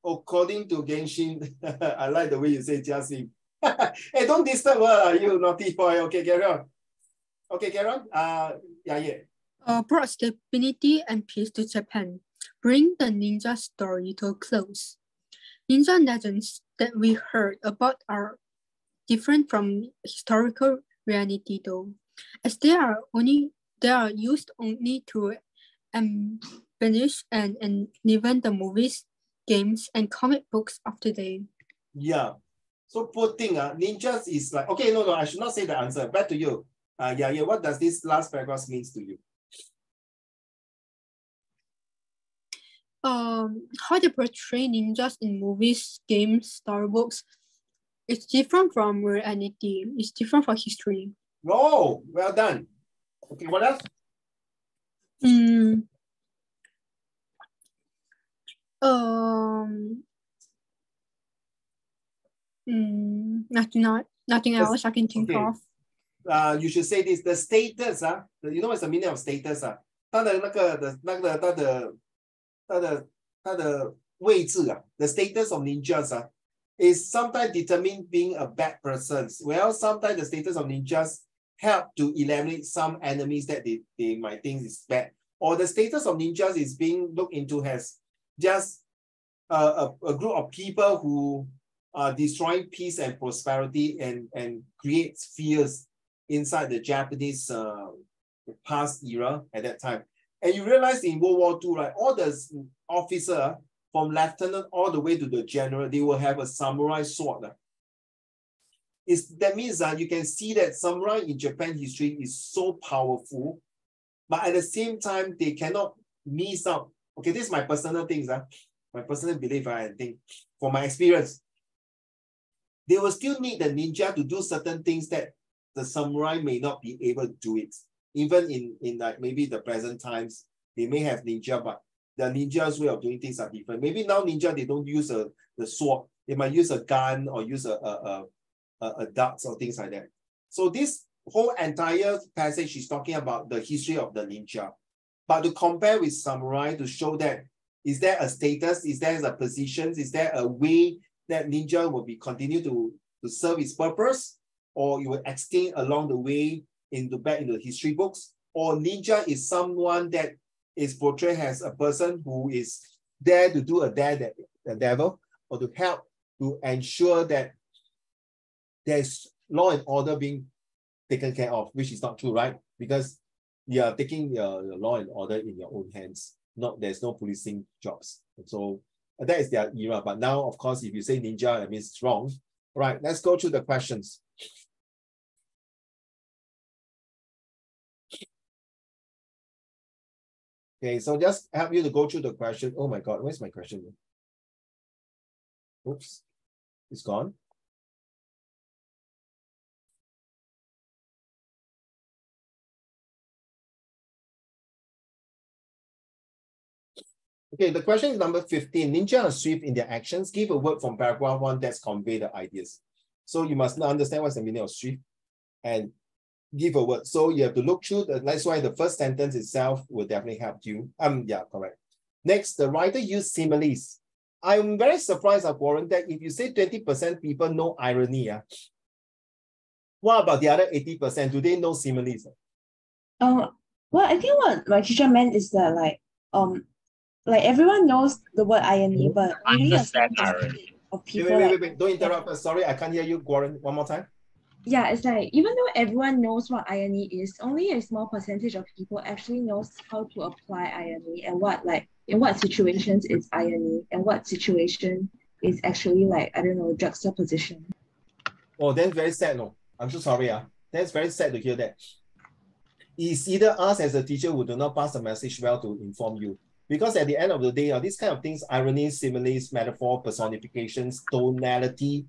According to Genshin, I like the way you say Jiaxing. Hey, don't disturb her, you naughty boy. Okay, carry on. Brought stability and peace to Japan, bring the ninja story to a close. Ninja legends that we heard about are different from historical reality though, as they are used only to embellish and enliven the movies, games, and comic books of today. Yeah. So poor thing, ninjas is like, okay, no, I should not say the answer. Back to you. What does this last paragraph means to you? How they portray ninjas in movies, games, storybooks, it's different from reality. It's different from history. Oh, well done. Okay, what else? Nothing else I can think of. You should say this. The status, you know what's the meaning of status? 它的位置the status of ninjas is sometimes determined being a bad person. Well, sometimes the status of ninjas help to eliminate some enemies that they might think is bad. Or the status of ninjas is being looked into as just a group of people who are destroying peace and prosperity and creates fears inside the Japanese past era at that time. And you realize in World War II, right, all the officer from lieutenant all the way to the general, they will have a samurai sword. That means you can see that samurai in Japan history is so powerful, but at the same time, they cannot miss out. Okay, this is my personal things, my personal belief, I think, from my experience. They will still need the ninja to do certain things that the samurai may not be able to do it. Even in like maybe the present times, they may have ninja, but the ninja's way of doing things are different. Maybe now ninja, they don't use the sword. They might use a gun or use a darts or things like that. So this whole entire passage is talking about the history of the ninja. But to compare with samurai to show that, is there a status? Is there a position? Is there a way that ninja will be continue to serve its purpose? Or it will extend along the way back into the history books? Or ninja is someone that is portrayed as a person who is there to do a devil, or to help to ensure that there's law and order being taken care of, which is not true, right? Because you are taking your law and order in your own hands. There's no policing jobs. So that is their era. But now, of course, if you say ninja, that means it's wrong. All right, let's go through the questions. Okay, so just help you to go through the question. Oh my God, where's my question? Oops, it's gone. Okay, the question is number 15. Ninja are swift in their actions. Give a word from paragraph 1 that's convey the ideas. So you must understand what's the meaning of swift and give a word. So you have to look through that's why the first sentence itself will definitely help you. Yeah, correct. Next, the writer used similes. I'm very surprised, Warren, that if you say 20% people know irony, what about the other 80%? Do they know similes? Well, I think what my teacher meant is that like everyone knows the word irony, but only a small percentage of people. Wait. Don't interrupt us. Sorry, I can't hear you, Warren. One more time. Yeah, it's like even though everyone knows what irony is, only a small percentage of people actually knows how to apply irony and in what situations it's irony and what situation is actually I don't know, juxtaposition. Oh, that's very sad. No, I'm so sorry. That's very sad to hear that. It's either us as a teacher who do not pass the message well to inform you. Because at the end of the day, these kind of things, irony, similes, metaphor, personifications, tonality,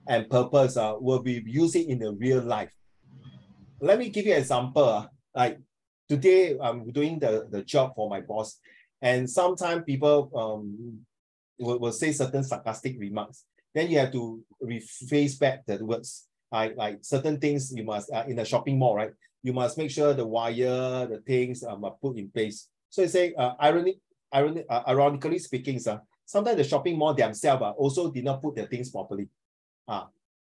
and purpose will be using in the real life. Let me give you an example. Like today, I'm doing the job for my boss, and sometimes people will say certain sarcastic remarks. Then you have to rephrase back the words. Like certain things you must, in a shopping mall, right? You must make sure the wire, the things are put in place. So you say, ironically speaking, sometimes the shopping mall themselves also did not put their things properly.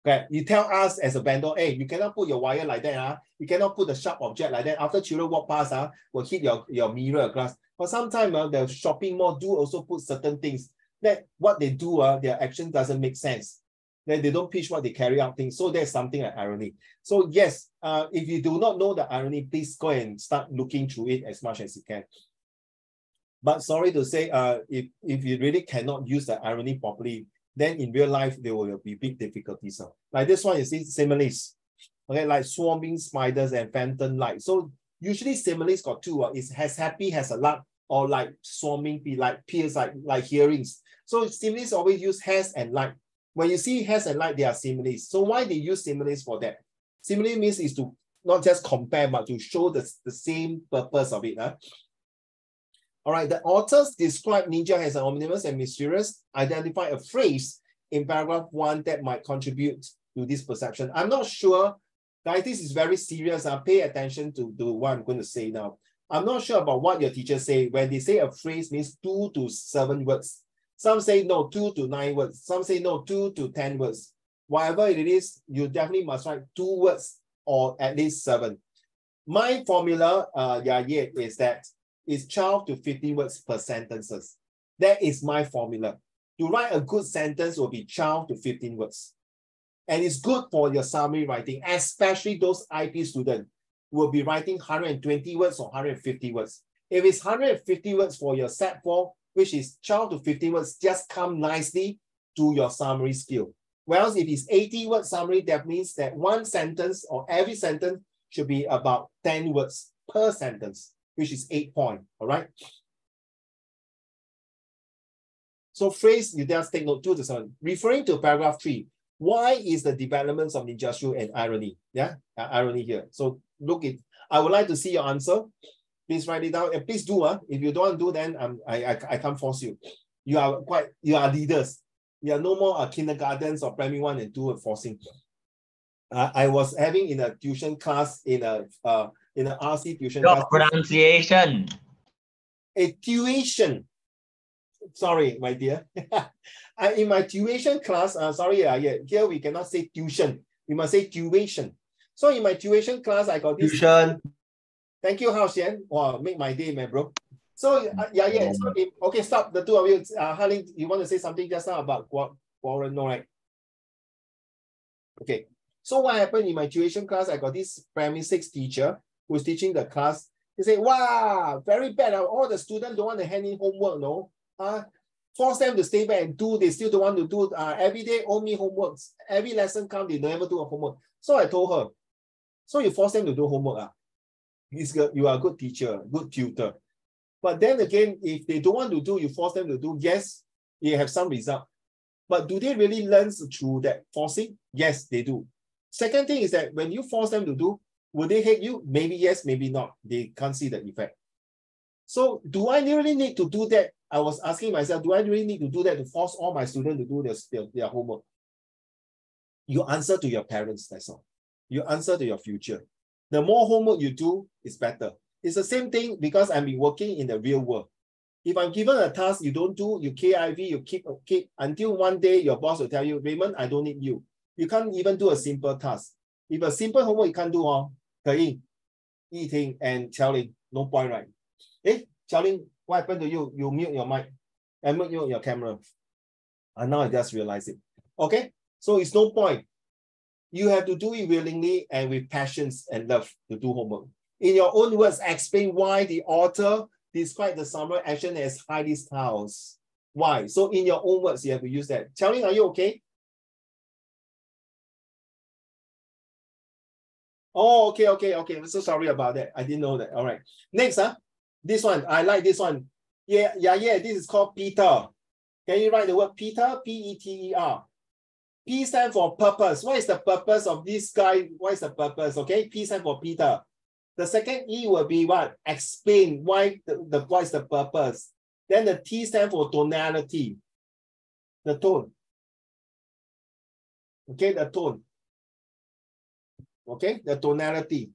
Okay, you tell us as a vendor, hey, you cannot put your wire like that. You cannot put the sharp object like that. After children walk past, will hit your mirror glass. But sometimes the shopping mall do also put certain things that what they do, their action doesn't make sense. Then they don't pitch what they carry out things. So there's something like irony. So yes, if you do not know the irony, please go and start looking through it as much as you can. But sorry to say, if you really cannot use the irony properly, then in real life, there will be big difficulties. Like this one, you see similes. Okay, like swarming spiders and phantom light. So usually similes got two. It's has happy, has a lot, or like swarming, like peers, like hearings. So similes always use has and like. When you see has and like, they are similes. So why they use similes for that? Simile means is to not just compare, but to show the same purpose of it. All right, the authors describe ninja as an omnibus and mysterious, identify a phrase in paragraph 1 that might contribute to this perception. I'm not sure, guys, this is very serious. Pay attention to what I'm going to say now. I'm not sure about what your teachers say. When they say a phrase means 2 to 7 words. Some say no, 2 to 9 words. Some say no, 2 to 10 words. Whatever it is, you definitely must write 2 words or at least 7. My formula, is that it's 12 to 15 words per sentences. That is my formula. To write a good sentence will be 12 to 15 words. And it's good for your summary writing, especially those IP students who will be writing 120 words or 150 words. If it's 150 words for your set 4, which is 12 to 15 words, just come nicely to your summary skill. Whereas if it's 80 word summary, that means that one sentence or every sentence should be about 10 words per sentence, which is 8 points, all right? So phrase, you just take note 2 to 7. Referring to paragraph 3, why is the developments of ninjutsu and irony? Yeah, irony here. So look it. I would like to see your answer. Please write it down and please do. If you don't do, then I can't force you. You are leaders. You are no more kindergartens or primary 1 and 2 forcing. I was having in a tuition class in a RC tuition class. Pronunciation. A tuition. Sorry, my dear. In my tuition class, here we cannot say tuition. We must say tuition. So in my tuition class, I got this. Tuition. Thank you, Hao Xian. Wow, make my day, man, bro. So, So okay, stop. The two of you. Harling, you want to say something just now about Warren, no, right? Okay. So what happened in my tuition class, I got this primary 6 teacher who's teaching the class. You say, wow, very bad. All the students don't want to hand in homework, no? Force them to stay back and do, they still don't want to do. Every day, only homeworks. Every lesson comes, they never do a homework. So I told her, so you force them to do homework. You are a good teacher, good tutor. But then again, if they don't want to do, you force them to do, yes, you have some result. But do they really learn through that forcing? Yes, they do. Second thing is that when you force them to do, will they hate you? Maybe yes, maybe not. They can't see the effect. So do I really need to do that? I was asking myself, do I really need to do that to force all my students to do their homework? You answer to your parents, that's all. You answer to your future. The more homework you do, it's better. It's the same thing because I've been working in the real world. If I'm given a task you don't do, you KIV, you keep until one day your boss will tell you, Raymond, I don't need you. You can't even do a simple task. If a simple homework you can't do, Ke Yiting and Qiaoling, no point, right? Qiaoling, what happened to you? You mute your mic and mute your camera. And now I just realized it. Okay, so it's no point. You have to do it willingly and with passions and love to do homework. In your own words, explain why the author described the summary action as highly styled. Why? So in your own words, you have to use that. Qiaoling, are you okay? Oh, okay. I'm so sorry about that. I didn't know that. All right. Next, this one. I like this one. Yeah. This is called Peter. Can you write the word Peter? P-E-T-E-R. P stands for purpose. What is the purpose of this guy? What is the purpose? Okay. P stands for Peter. The second E will be what? Explain why what is the purpose. Then the T stands for tonality. The tone. Okay, the tone. Okay, the tonality.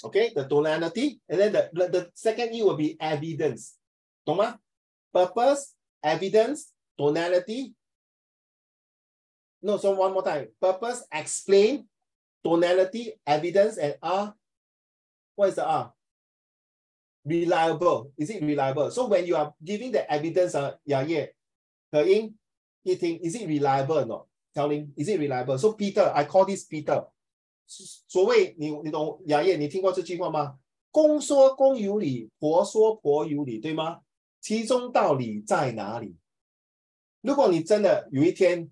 Okay, the tonality. And then the second E will be evidence. Toma? Purpose, evidence, tonality. No, so one more time. Purpose, explain, tonality, evidence, and R. What is the R? Reliable. Is it reliable? So when you are giving the evidence, Ke Ying, Yiting, is it reliable or not? Telling, is it reliable? So Peter, I call this Peter. 所谓你懂雅叶，你听过这句话吗？公说公有理，婆说婆有理，对吗？其中道理在哪里？如果你真的有一天，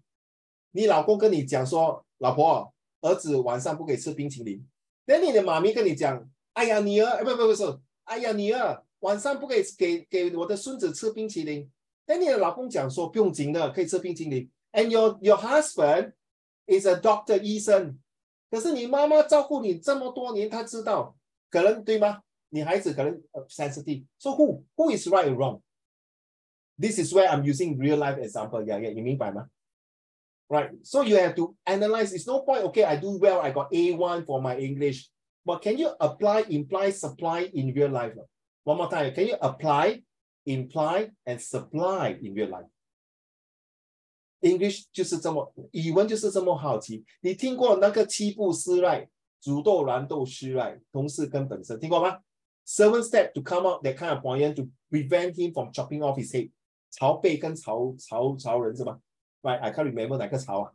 你老公跟你讲说，老婆，儿子晚上不可以吃冰淇淋，那你的妈咪跟你讲，哎呀女儿，不是，哎呀女儿，晚上不可以给我的孙子吃冰淇淋，那你的老公讲说不用紧的，可以吃冰淇淋。And your husband is a doctor 医生，可是你妈妈照顾你这么多年，她知道，可能对吗？你孩子可能sensitive。So who is right or wrong? This is where I'm using real life example. Yeah, 你明白吗？ Right. So you have to analyze. It's no point. Okay, I do well. I got A1 for my English. But can you apply, imply, supply in real life? One more time. Can you apply, imply, and supply in real life? English 就是这么，语文就是这么好奇。你听过那个七步诗 right？ 煮豆燃豆诗 right？ 同事根本身听过吗？ 7 steps to come out that kind of point to prevent him from chopping off his head. 曹备跟曹人是吗？ Right, I can't remember 哪个曹啊。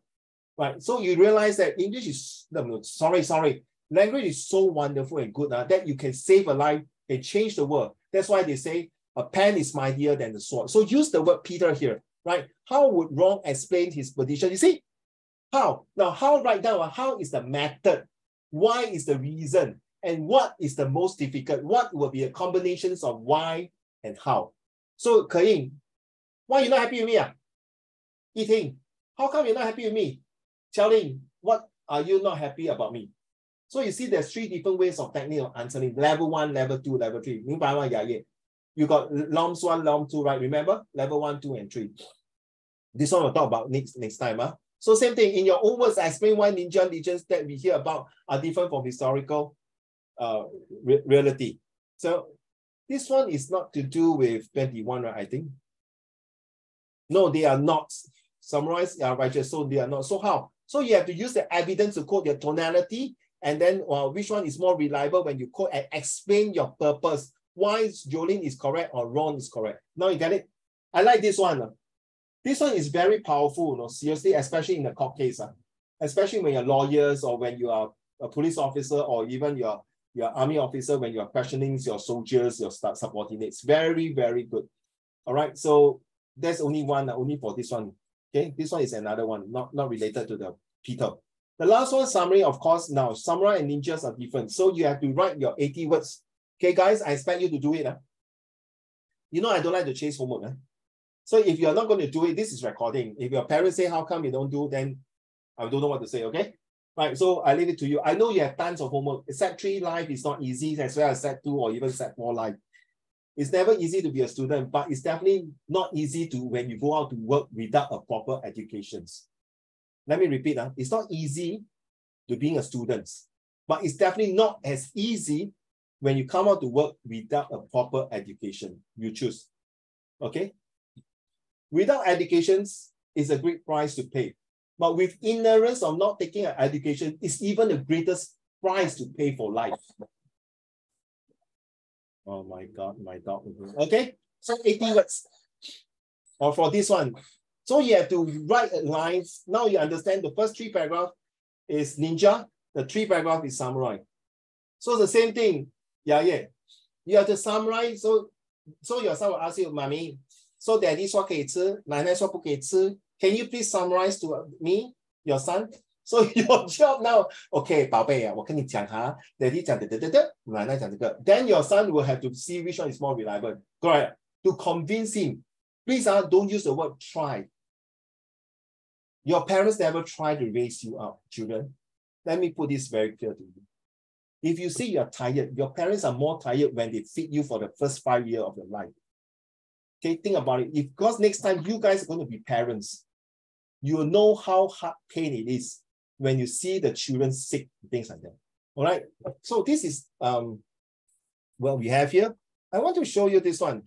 Right, so you realize that English is, no, sorry. Language is so wonderful and good that you can save a life and change the world. That's why they say a pen is mightier than the sword. So use the word Peter here, right? How would Ron explain his position? You see, how? Now, how right now, how is the method? Why is the reason? And what is the most difficult? What will be a combinations of why and how? So, Ke Ying, why you not happy with me? Yiting, how come you're not happy with me? Qiaoling, what are you not happy about me? So you see there's 3 different ways of technique of answering. Level 1, level 2, level 3. 明白吗？ You got LOMS 1, LOMS 2, right? Remember? Level 1, 2, and 3. This one we'll talk about next time. So same thing, in your own words, explain why ninja legends that we hear about are different from historical reality. So this one is not to do with 21, right? I think. No, they are not. Summarize are righteous, so they are not. So how? So you have to use the evidence to quote your tonality, and then which one is more reliable when you quote and explain your purpose. Why Jolene is correct or Ron is correct. Now you get it? I like this one. This one is very powerful, seriously, especially in the court case. Especially when you're lawyers or when you are a police officer or even you're your army officer when you are questioning your soldiers, your subordinates. Very, very good. All right, so there's only one, only for this one. Okay, this one is another one, not related to the Peter. The last one, summary, of course. Now, samurai and ninjas are different. So you have to write your 80 words. Okay, guys, I expect you to do it. You know, I don't like to chase homework. So if you're not going to do it, this is recording. If your parents say, how come you don't do, then I don't know what to say, okay? Right, so I leave it to you. I know you have tons of homework. Set 3 life is not easy, as well as Set 2 or even Set 4 life. It's never easy to be a student, but it's definitely not easy to when you go out to work without a proper education. Let me repeat, it's not easy to being a student, but it's definitely not as easy when you come out to work without a proper education. You choose, okay? Without educations, it's a great price to pay. But with ignorance of not taking an education, it's even the greatest price to pay for life. Oh my God, my dog. Okay, so 80 words. Or for this one. So you have to write lines. Now you understand the first 3 paragraphs is ninja, the 3 paragraphs is samurai. So the same thing. Yeah. You have to summarize. So your son will ask you, Mommy, so daddy 说可以吃，奶奶说不可以吃。Can you please summarize to me, your son? So your job now, okay, 宝贝啊，我跟你讲哈 ，daddy 讲奶奶讲这个。Then your son will have to see which one is more reliable. Correct. To convince him, please don't use the word try. Your parents never try to raise you up, children. Let me put this very clear to you. If you say you're tired, your parents are more tired when they feed you for the first 5 years of your life. Okay, think about it. Because next time you guys are going to be parents, you will know how hard pain it is when you see the children sick, things like that. All right. So this is what we have here. I want to show you this one.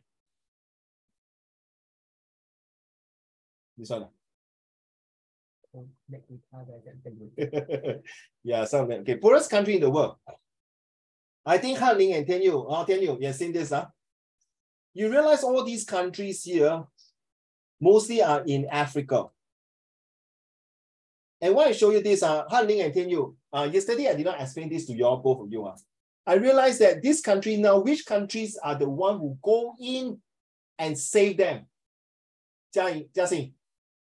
This one. Yeah, some okay. Poorest country in the world. I think Hanling and Tianyu, you've seen this. You realize all these countries here mostly are in Africa. And why I show you this, Hanling and Tianyu, yesterday I did not explain this to you all, both of you. I realized that this country now, which countries are the one who go in and save them? Jiaxing,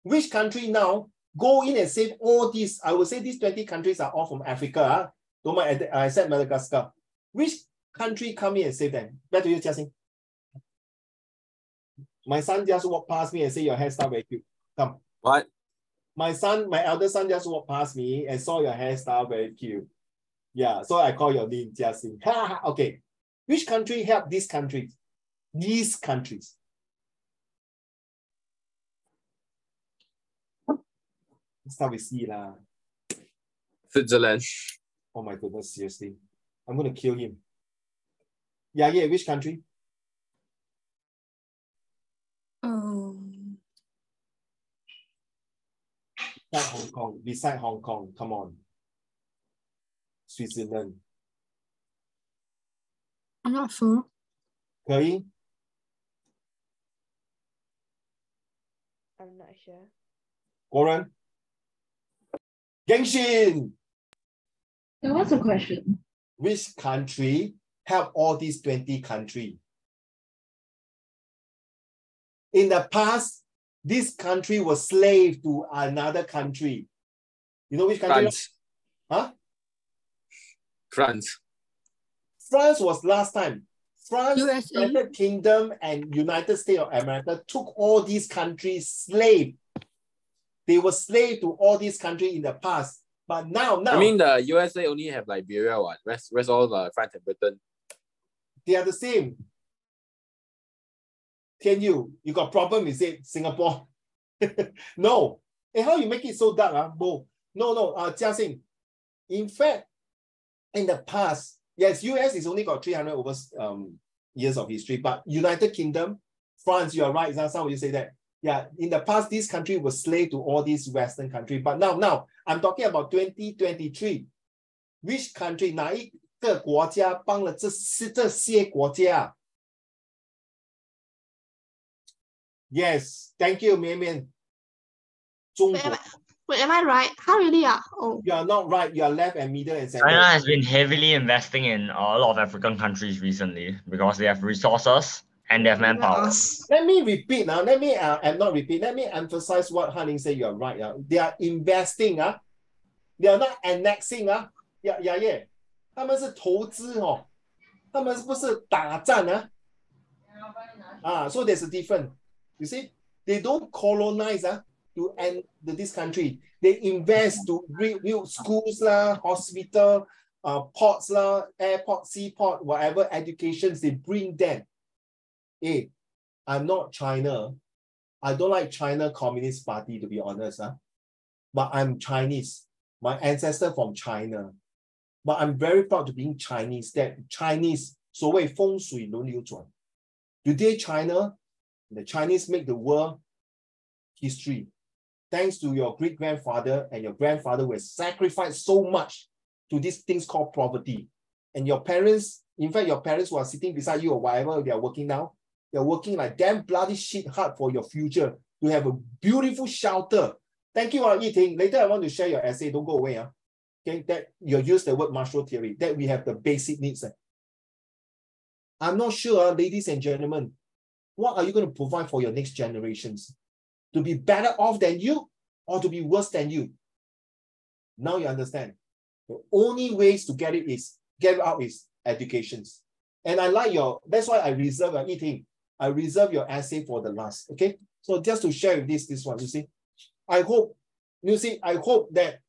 which country now go in and save all these? I would say these 20 countries are all from Africa. Don't mind, I said Madagascar. Which country come in and save them? Back to you, Jiaxing. My son just walked past me and said your hairstyle very cute. Come. What? My elder son just walked past me and saw your hairstyle very cute. Yeah, so I call your name Jiaxing. Okay. Which country help these countries? These countries. Let's start with C lah. Switzerland. Oh my goodness, seriously. I'm going to kill him. Yeah, which country? Beside Hong Kong, come on. Switzerland. I'm not sure. 可以? I'm not sure. 国人? Genshin! What's the question? Which country help all these 20 countries? In the past, this country was slave to another country. You know which country? France. Huh? France. France was last time. France, USA. United Kingdom, and United States of America took all these countries slave. They were slave to all these countries in the past. But now. I mean, the USA only have Liberia, what? Rest all France and Britain. They are the same. You got problem with it, Singapore? No. And how you make it so dark, Bo? No, Jiaxing. In fact, in the past, yes, US is only got 300 over years of history, but United Kingdom, France, you are right. Some of you say that. Yeah, in the past, this country was slave to all these Western countries. But now, I'm talking about 2023. Which country, 哪一个国家帮了这些国家? Yes, thank you, 绵绵。中国。Wait, am I right? How really? Oh. You are not right. You are left and middle and center. China has been heavily investing in a lot of African countries recently because they have resources and they have manpower. Let me repeat now. Let me not repeat. Let me emphasize what Hanning said. You are right. They are investing. They are not annexing. Yeah. 他们是投资哦，他们不是打仗so there's a difference. You see, they don't colonize to end this country. They invest to build schools hospital, ports airport, seaport, whatever educations they bring them. Hey, I'm not China. I don't like China Communist Party, to be honest. But I'm Chinese. My ancestor from China. But I'm very proud to being Chinese. That Chinese, 所谓风水轮流转. Today, China, the Chinese make the world history. Thanks to your great-grandfather and your grandfather who has sacrificed so much to these things called poverty. And your parents, in fact, your parents who are sitting beside you or whatever they are working now, they're working like damn bloody shit hard for your future to have a beautiful shelter. Thank you, Yiting. Later, I want to share your essay. Don't go away. Okay, that you use the word Marshall theory, that we have the basic needs. I'm not sure, ladies and gentlemen, what are you going to provide for your next generations? To be better off than you or to be worse than you? Now you understand. The only ways to get it out is educations. And I like that's why I reserve Yiting. I reserve your essay for the last. Okay, so just to share with this one, you see, I hope that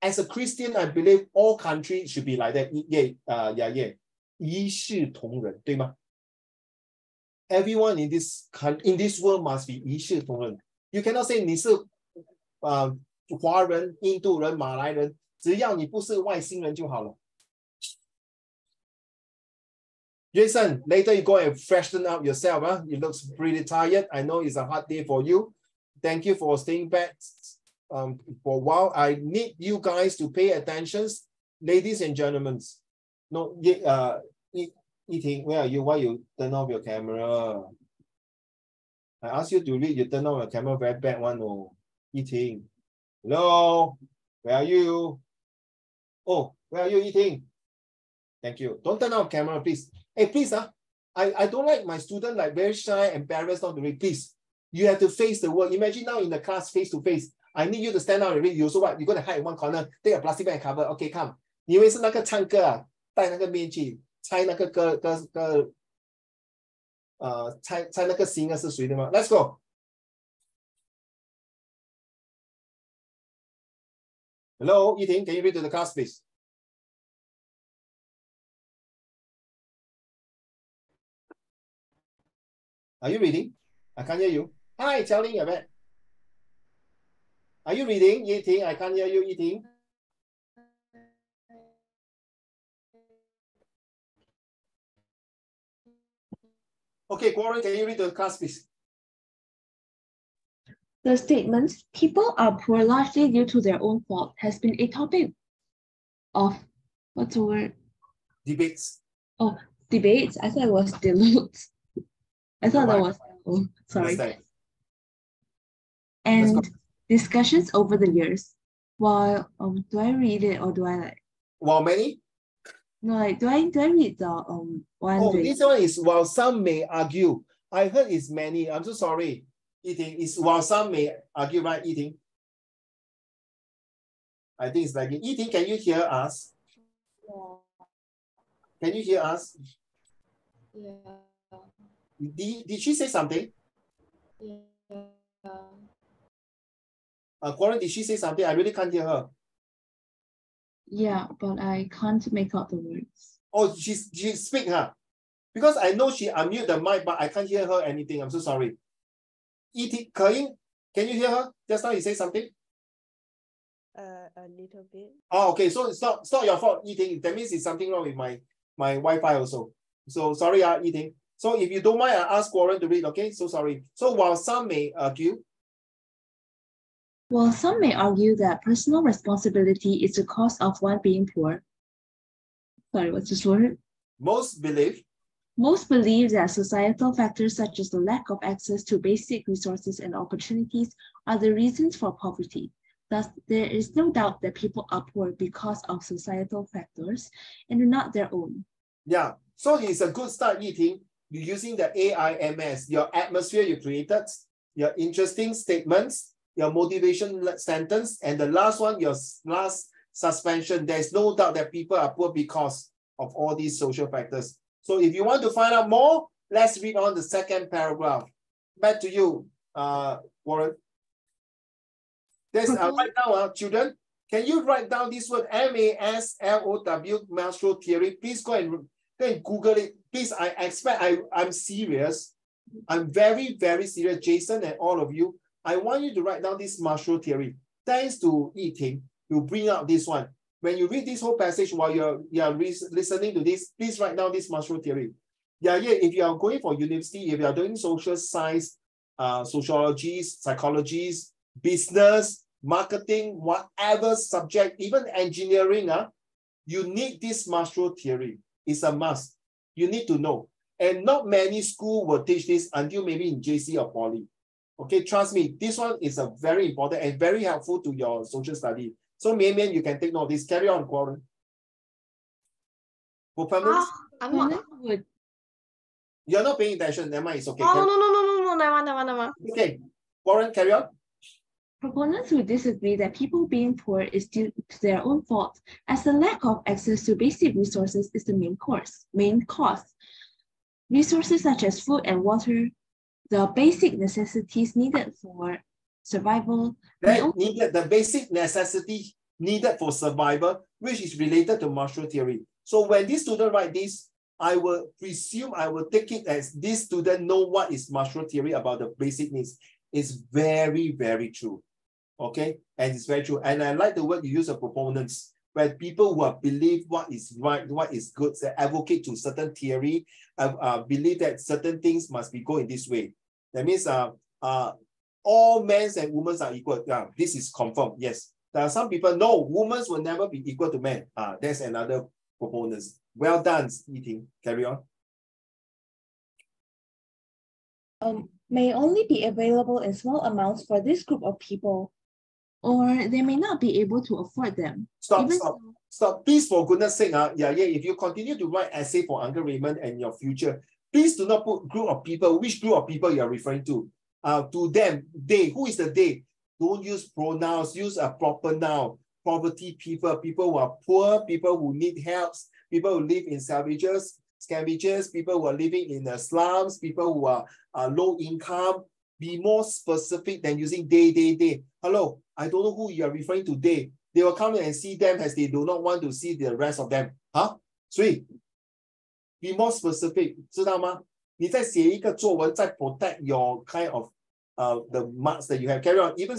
as a Christian, I believe all countries should be like that. Yeah. 一视同仁，对吗？ Everyone in this world must be 一视同仁。 You cannot say 你是华人、印度人、马来人，只要你不是外星人就好了。 Jason, later you go and freshen up yourself. You look pretty tired. I know it's a hard day for you. Thank you for staying back for a while. I need you guys to pay attention. Ladies and gentlemen. No, Yiting, where are you? Why you turn off your camera? I asked you to read, you turn off your camera very bad one. Oh, Yiting. Hello, where are you? Oh, where are you, Yiting? Thank you. Don't turn off camera, please. Hey, please, I don't like my student like very shy, embarrassed not to read. Please, you have to face the world. Imagine now in the class face to face. I need you to stand out and read. You so what? You're going to hide in one corner, take a plastic bag and cover. Okay, come. 你以为是那个唱歌啊？戴那个面具，猜那个猜那个singer是谁的吗 ？Let's go. Hello, Yiting, can you read to the class, please? Are you reading? I can't hear you. Hi, Charlie, you're back. Are you reading, Yiting? I can't hear you, Yiting. Okay, Warren, can you read the class, please? The statement, people are poor largely due to their own fault, has been a topic of, what's the word? Debates. Oh, debates? I thought it was dilutes. I thought that was, oh, sorry. Understand. And discussions over the years. While, do I read it or do I like? While many? No, like, do I read the one? Oh, this one is while some may argue. I heard it's many. I'm so sorry. Yiting is while some may argue, right? Yiting. I think it's like Yiting. Can you hear us? Yeah. Can you hear us? Yeah. Did she say something? Yeah. Warren, did she say something? I really can't hear her. Yeah, but I can't make out the words. Oh, she speak, huh? Because I know she unmute the mic, but I can't hear her anything. I'm so sorry. Yiting, can you hear her? Just now you say something? A little bit. Oh, okay. So it's not your fault, Yiting. That means it's something wrong with my Wi-Fi also. So sorry, Yiting. So if you don't mind, I ask Warren to read, okay? So sorry. So while some may argue. While some may argue that personal responsibility is the cause of one being poor. Sorry, what's this word? Most believe Most believe that societal factors such as the lack of access to basic resources and opportunities are the reasons for poverty. Thus, there is no doubt that people are poor because of societal factors and not their own. Yeah, so it's a good start, Yiting. You're using the AIMS, your atmosphere you created, your interesting statements, your motivation sentence, and the last one, your last suspension. There's no doubt that people are poor because of all these social factors. So if you want to find out more, let's read on the second paragraph. Back to you, Warren. There's right now, children, can you write down this word MASLOW, Maslow theory? Please go and Google it. Please, I expect I'm serious. I'm very, very serious, Jason and all of you. I want you to write down this Maslow theory. Thanks to Yiting, you bring out this one. When you read this whole passage while you're listening to this, please write down this Maslow theory. Yeah, if you are going for university, if you are doing social science, sociologies, psychologies, business, marketing, whatever subject, even engineering, you need this Maslow theory. It's a must. You need to know. And not many schools will teach this until maybe in JC or Poly. Okay, trust me, this one is a very important and very helpful to your social study. So, Mian, you can take note of this. Carry on, Warren. Proponents? I'm not. You're not paying attention. Never mind, it's okay. No, never mind. Okay, Warren, carry on. Proponents would disagree that people being poor is due to their own fault, as the lack of access to basic resources is the main cause. Resources such as food and water, the basic necessities needed for survival. The basic necessity needed for survival, which is related to Maslow theory. So when this student write this, I will presume, I will take it as this student know what is Maslow theory about the basic needs. It's very, very true. Okay, and it's very true. And I like the word you use of proponents, where people who believe what is right, what is good, they advocate to certain theory, believe that certain things must be go in this way. That means all men and women are equal. Yeah, this is confirmed. Yes. There are some people, no, women will never be equal to men. There's another proponent. Well done, Yiting. Carry on. May only be available in small amounts for this group of people, or they may not be able to afford them. Stop. Please, for goodness sake, if you continue to write essay for Uncle Raymond and your future, please do not put group of people, which group of people you are referring to. To them, they. Who is the they? Don't use pronouns, use a proper noun. Poverty people, people who are poor, people who need help, people who live in scavengers, people who are living in the slums, people who are low income. Be more specific than using they. Hello, I don't know who you are referring to they. They will come and see them as they do not want to see the rest of them. Sweet. Be more specific, 知道吗？你在写一个作文，在 protect your kind of the marks that you have. Carry on. Even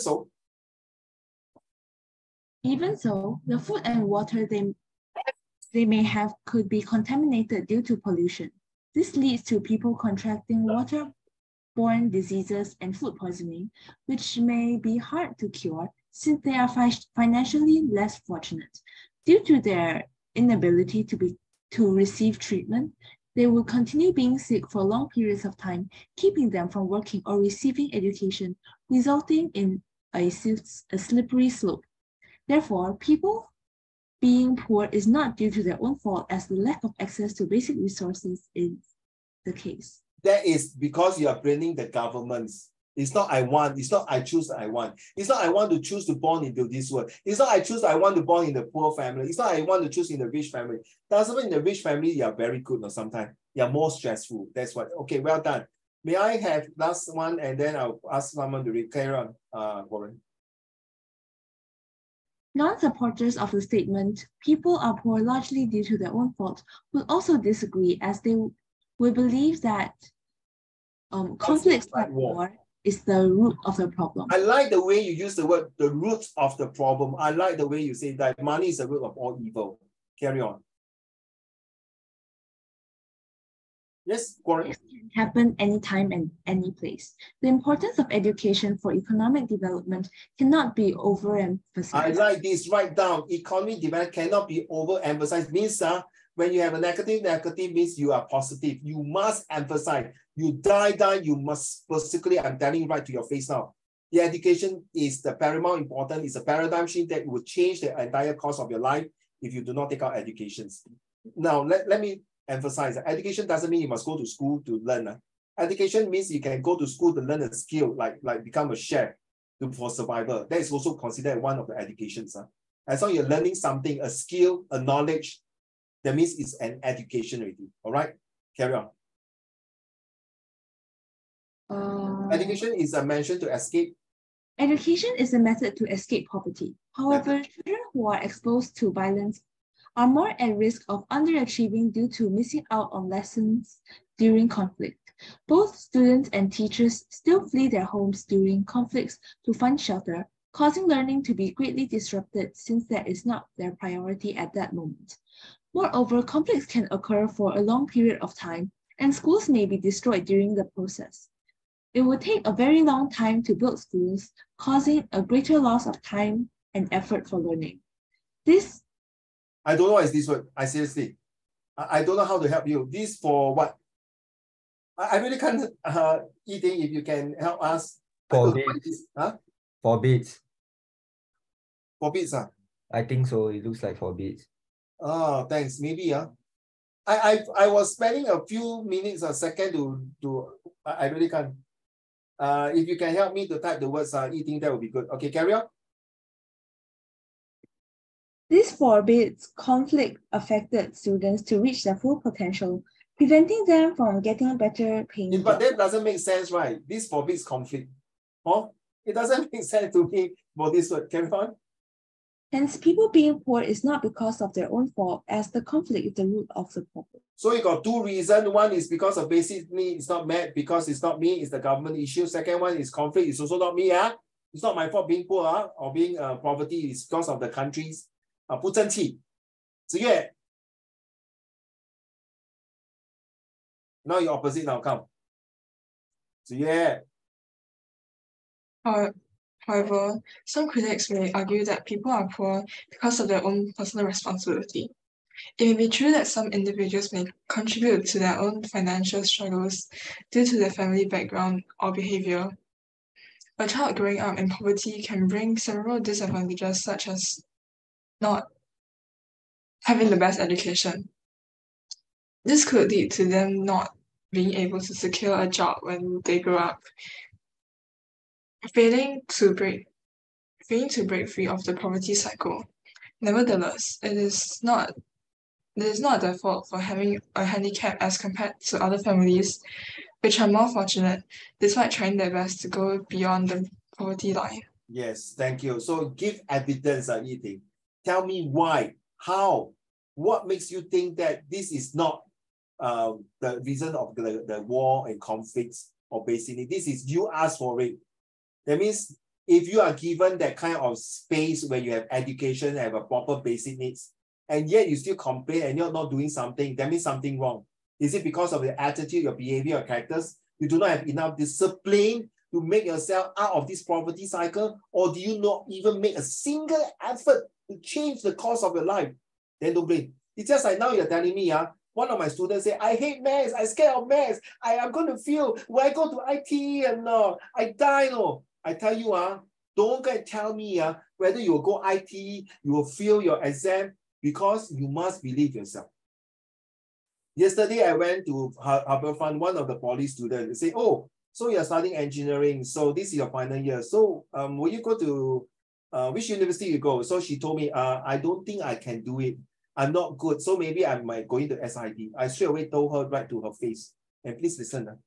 so, the food and water they may have could be contaminated due to pollution. This leads to people contracting waterborne diseases and food poisoning, which may be hard to cure since they are financially less fortunate. Due to their inability to receive treatment, they will continue being sick for long periods of time, keeping them from working or receiving education, resulting in a slippery slope. Therefore, people being poor is not due to their own fault, as the lack of access to basic resources is the case. That is because you are blaming the governments. It's not I want, it's not I choose I want. It's not I want to choose to born into this world. It's not I choose I want to born in the poor family. It's not I want to choose in the rich family. Doesn't mean in the rich family you are very good or sometimes you are more stressful. That's what. Okay, well done. May I have last one and then I'll ask someone to read. Carry on, Warren. Non-supporters of the statement, people are poor largely due to their own fault, will also disagree, as they will believe that conflicts like war is the root of the problem. I like the way you use the word, the root of the problem. I like the way you say that money is the root of all evil. Carry on. Yes, Warren. This can happen anytime and any place. The importance of education for economic development cannot be overemphasized. I like this. Write down. Economic development cannot be overemphasized. Means when you have a negative means you are positive. You must emphasize. You die, you must specifically, I'm telling you right to your face now. The education is the paramount important. It's a paradigm shift that will change the entire course of your life if you do not take out educations. Now, let me emphasize that education doesn't mean you must go to school to learn. Education means you can go to school to learn a skill, like become a chef for survival. That is also considered one of the educations. As long as you're learning something, a skill, a knowledge, that means it's an education already. All right, carry on. Education is a mention to escape. Education is a method to escape poverty. However, children who are exposed to violence are more at risk of underachieving due to missing out on lessons during conflict. Both students and teachers still flee their homes during conflicts to find shelter, causing learning to be greatly disrupted since that is not their priority at that moment. Moreover, conflicts can occur for a long period of time, and schools may be destroyed during the process. It would take a very long time to build schools, causing a greater loss of time and effort for learning. This I don't know what is this word. I seriously, I don't know how to help you. This for what? I really can't, Eating, if you can help us. Forbids. Huh? Forbids. Forbids, I think so. It looks like forbids. Oh, thanks. Maybe, I was spending a few minutes, a second to I really can't. If you can help me to type the words, Eating, that would be good. Okay, carry on. This forbids conflict-affected students to reach their full potential, preventing them from getting better paying jobs. But that doesn't make sense, right? This forbids conflict. Oh, it doesn't make sense to me for this word. Carry on. Hence, people being poor is not because of their own fault, as the conflict is the root of the problem. So you got two reasons. One is because of basic need is not met, because it's not me, it's the government issue. Second one is conflict, it's also not me. It's not my fault being poor or being poverty, it's because of the country's 不争气. 子越. Now you opposite now, come. 子越. However, some critics may argue that people are poor because of their own personal responsibility. It may be true that some individuals may contribute to their own financial struggles due to their family background or behavior. A child growing up in poverty can bring several disadvantages, such as not having the best education. This could lead to them not being able to secure a job when they grow up, failing to break free of the poverty cycle. Nevertheless, it is not their fault for having a handicap as compared to other families, which are more fortunate, despite trying their best to go beyond the poverty line. Yes, thank you. So give evidence, Eating. Tell me why, how, what makes you think that this is not the reason of the war and conflicts, or basically this is you ask for it. That means if you are given that kind of space where you have education, have a proper basic needs, and yet you still complain and you're not doing something, that means something wrong. Is it because of your attitude, your behavior, your characters? You do not have enough discipline to make yourself out of this poverty cycle, or do you not even make a single effort to change the course of your life? Then don't blame. It's just like now you're telling me, one of my students say, I hate maths, I'm scared of maths. I am going to feel when I go to IT and I die. No. I tell you, don't go and tell me whether you will go IT, you will fail your exam, because you must believe yourself. Yesterday, I went to HarbourFront, one of the poly students. They say, oh, so you're studying engineering, so this is your final year. So will you go to, which university you go? So she told me, I don't think I can do it. I'm not good, so maybe I might go into SIT. I straight away told her right to her face. And please listen,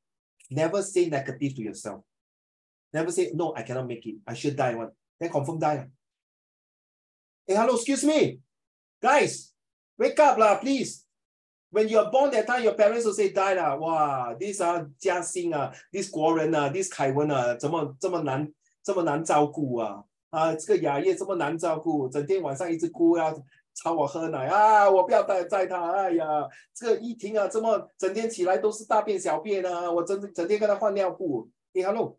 never say negative to yourself. Never say, no, I cannot make it. I should die one. Then confirm die. Hey, hello, excuse me. Guys, wake up lah, please. When you are born that time, your parents will say die lah. Wow, this Jia Xing this 国人this 凯文怎么难照顾这个雅叶这么难照顾，整天晚上一直哭吵我喝奶我不要载他，哎呀，这个依婷这么整天起来都是大便小便我整天跟他换尿布。Hey, hello.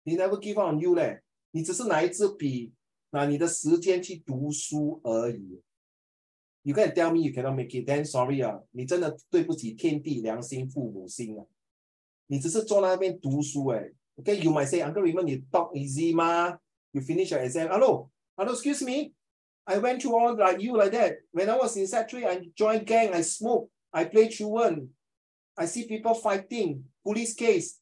你 never give up on you 嘞，你只是拿一支笔，拿你的时间去读书而已。You can tell me you cannot make it, then sorry 你真的对不起天地良心父母心你只是坐那边读书Okay, you might say, Uncle Raymond, you talk easy ma. You finish your exam. Hello, excuse me. I went through all like you like that. When I was in Sec3, I joined gang, I smoked, I play truant. I see people fighting, police case.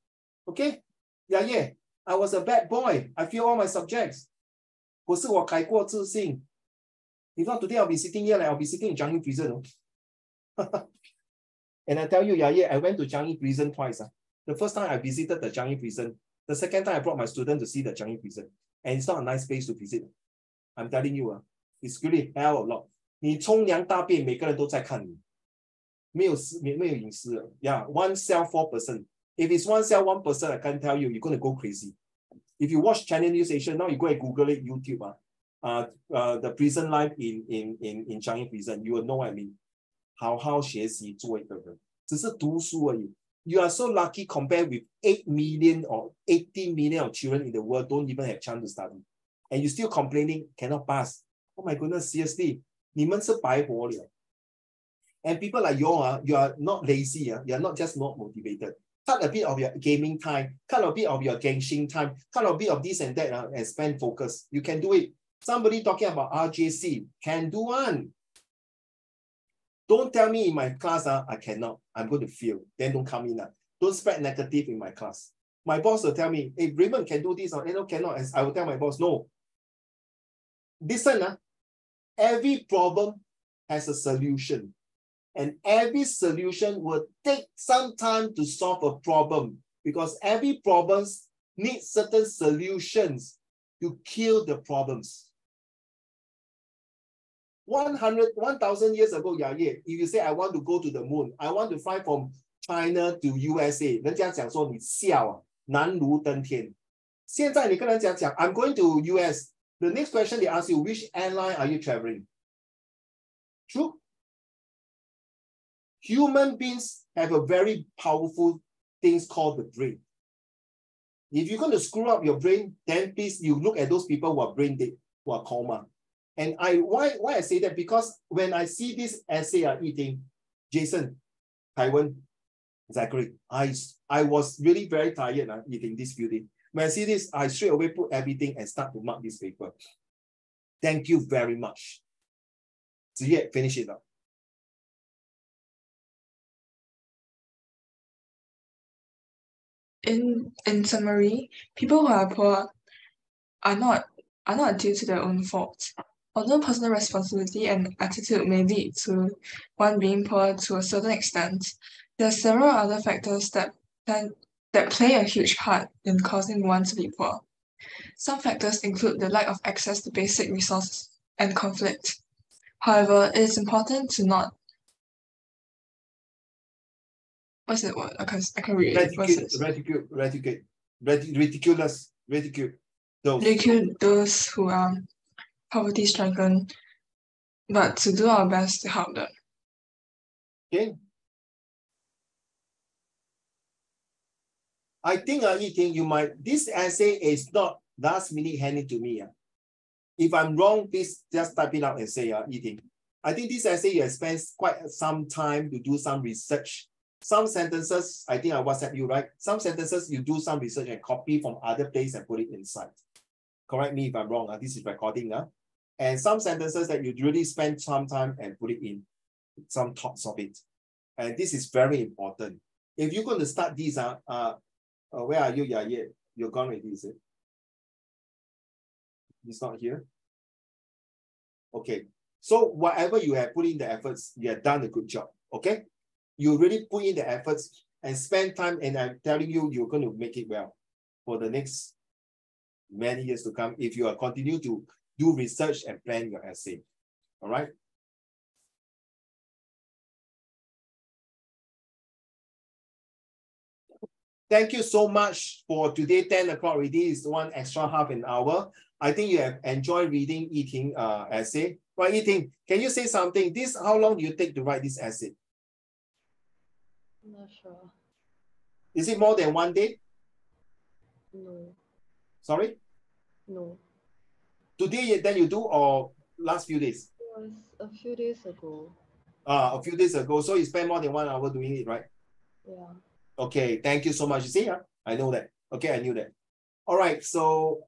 Okay? Yeah. I was a bad boy. I failed all my subjects. 可是我改过自新. If not today, I'll be sitting here, I'll be sitting in Changi prison. And I tell you, I went to Changi prison twice. The first time I visited the Changi prison. The second time I brought my student to see the Changi prison. And it's not a nice place to visit. I'm telling you, it's really hell a lot. 你冲凉大便，每个人都在看你，没有隐私了。Yeah, one cell 4%. If it's one cell 1%, I can tell you, you're going to go crazy. If you watch Channel News Asia, now you go and Google it, YouTube, the prison life in Changi prison, you will know what I mean. 好好学习做一个人，只是读书而已。You are so lucky compared with 8 million or 18 million of children in the world don't even have chance to study. And you still complaining, cannot pass. Oh my goodness, seriously. 你们是白活了. And people like you are not lazy. You are not just not motivated. Cut a bit of your gaming time, cut a bit of your gangshing time, cut a bit of this and that and spend focus. You can do it. Somebody talking about RJC, can do one. Don't tell me in my class, I cannot. I'm going to fail. Then don't come in. Don't spread negative in my class. My boss will tell me, hey, Raymond can do this or cannot. I will tell my boss, no. Listen, every problem has a solution. And every solution will take some time to solve a problem because every problem needs certain solutions to kill the problems. 1,000 years ago, if you say, I want to go to the moon, I want to fly from China to USA, 人家讲说你笑难如登天。现在你跟人家讲 I'm going to US, the next question they ask you, which airline are you traveling? True? Human beings have a very powerful thing called the brain. If you're going to screw up your brain, then please, you look at those people who are brain dead, who are coma. And why I say that? Because when I see this essay eating, Jason, Taiwan, Zachary, I was really very tired eating this few days. When I see this, I straight away put everything and start to mark this paper. Thank you very much. Ziye, finish it up. In summary, people who are poor are not due to their own fault. Although personal responsibility and attitude may lead to one being poor to a certain extent, there are several other factors that play a huge part in causing one to be poor. Some factors include the lack of access to basic resources and conflict. However, it is important to not what's that word? I can read it. Ridicule those who are poverty stricken, but to do our best to help them. Okay. I think, Yi-Ting, you might, this essay is not last minute handed to me. If I'm wrong, please just type it out and say, Yi-Ting. I think this essay you have spent quite some time to do some research. Some sentences, I think I WhatsApp you, right? Some sentences you do some research and copy from other place and put it inside. Correct me if I'm wrong. This is recording. And some sentences that you really spend some time and put it in, some thoughts of it. And this is very important. If you're going to start these, where are you? Yeah, you're gone already, is it? It's not here. Okay. So whatever you have put in the efforts, you have done a good job. Okay. You really put in the efforts and spend time, and I'm telling you, you're going to make it well for the next many years to come if you are continue to do research and plan your essay. All right. Thank you so much for today, 10 o'clock already. It's one extra half an hour. I think you have enjoyed reading Yi-Ting essay. Right, Yi-Ting, can you say something? How long do you take to write this essay? I'm not sure. Is it more than 1 day? No. Sorry? No. Today then you do, or last few days? It was a A few days ago. A few days ago. So you spent more than 1 hour doing it, right? Yeah. Okay, thank you so much. You see, I know that. Okay, I knew that. All right, so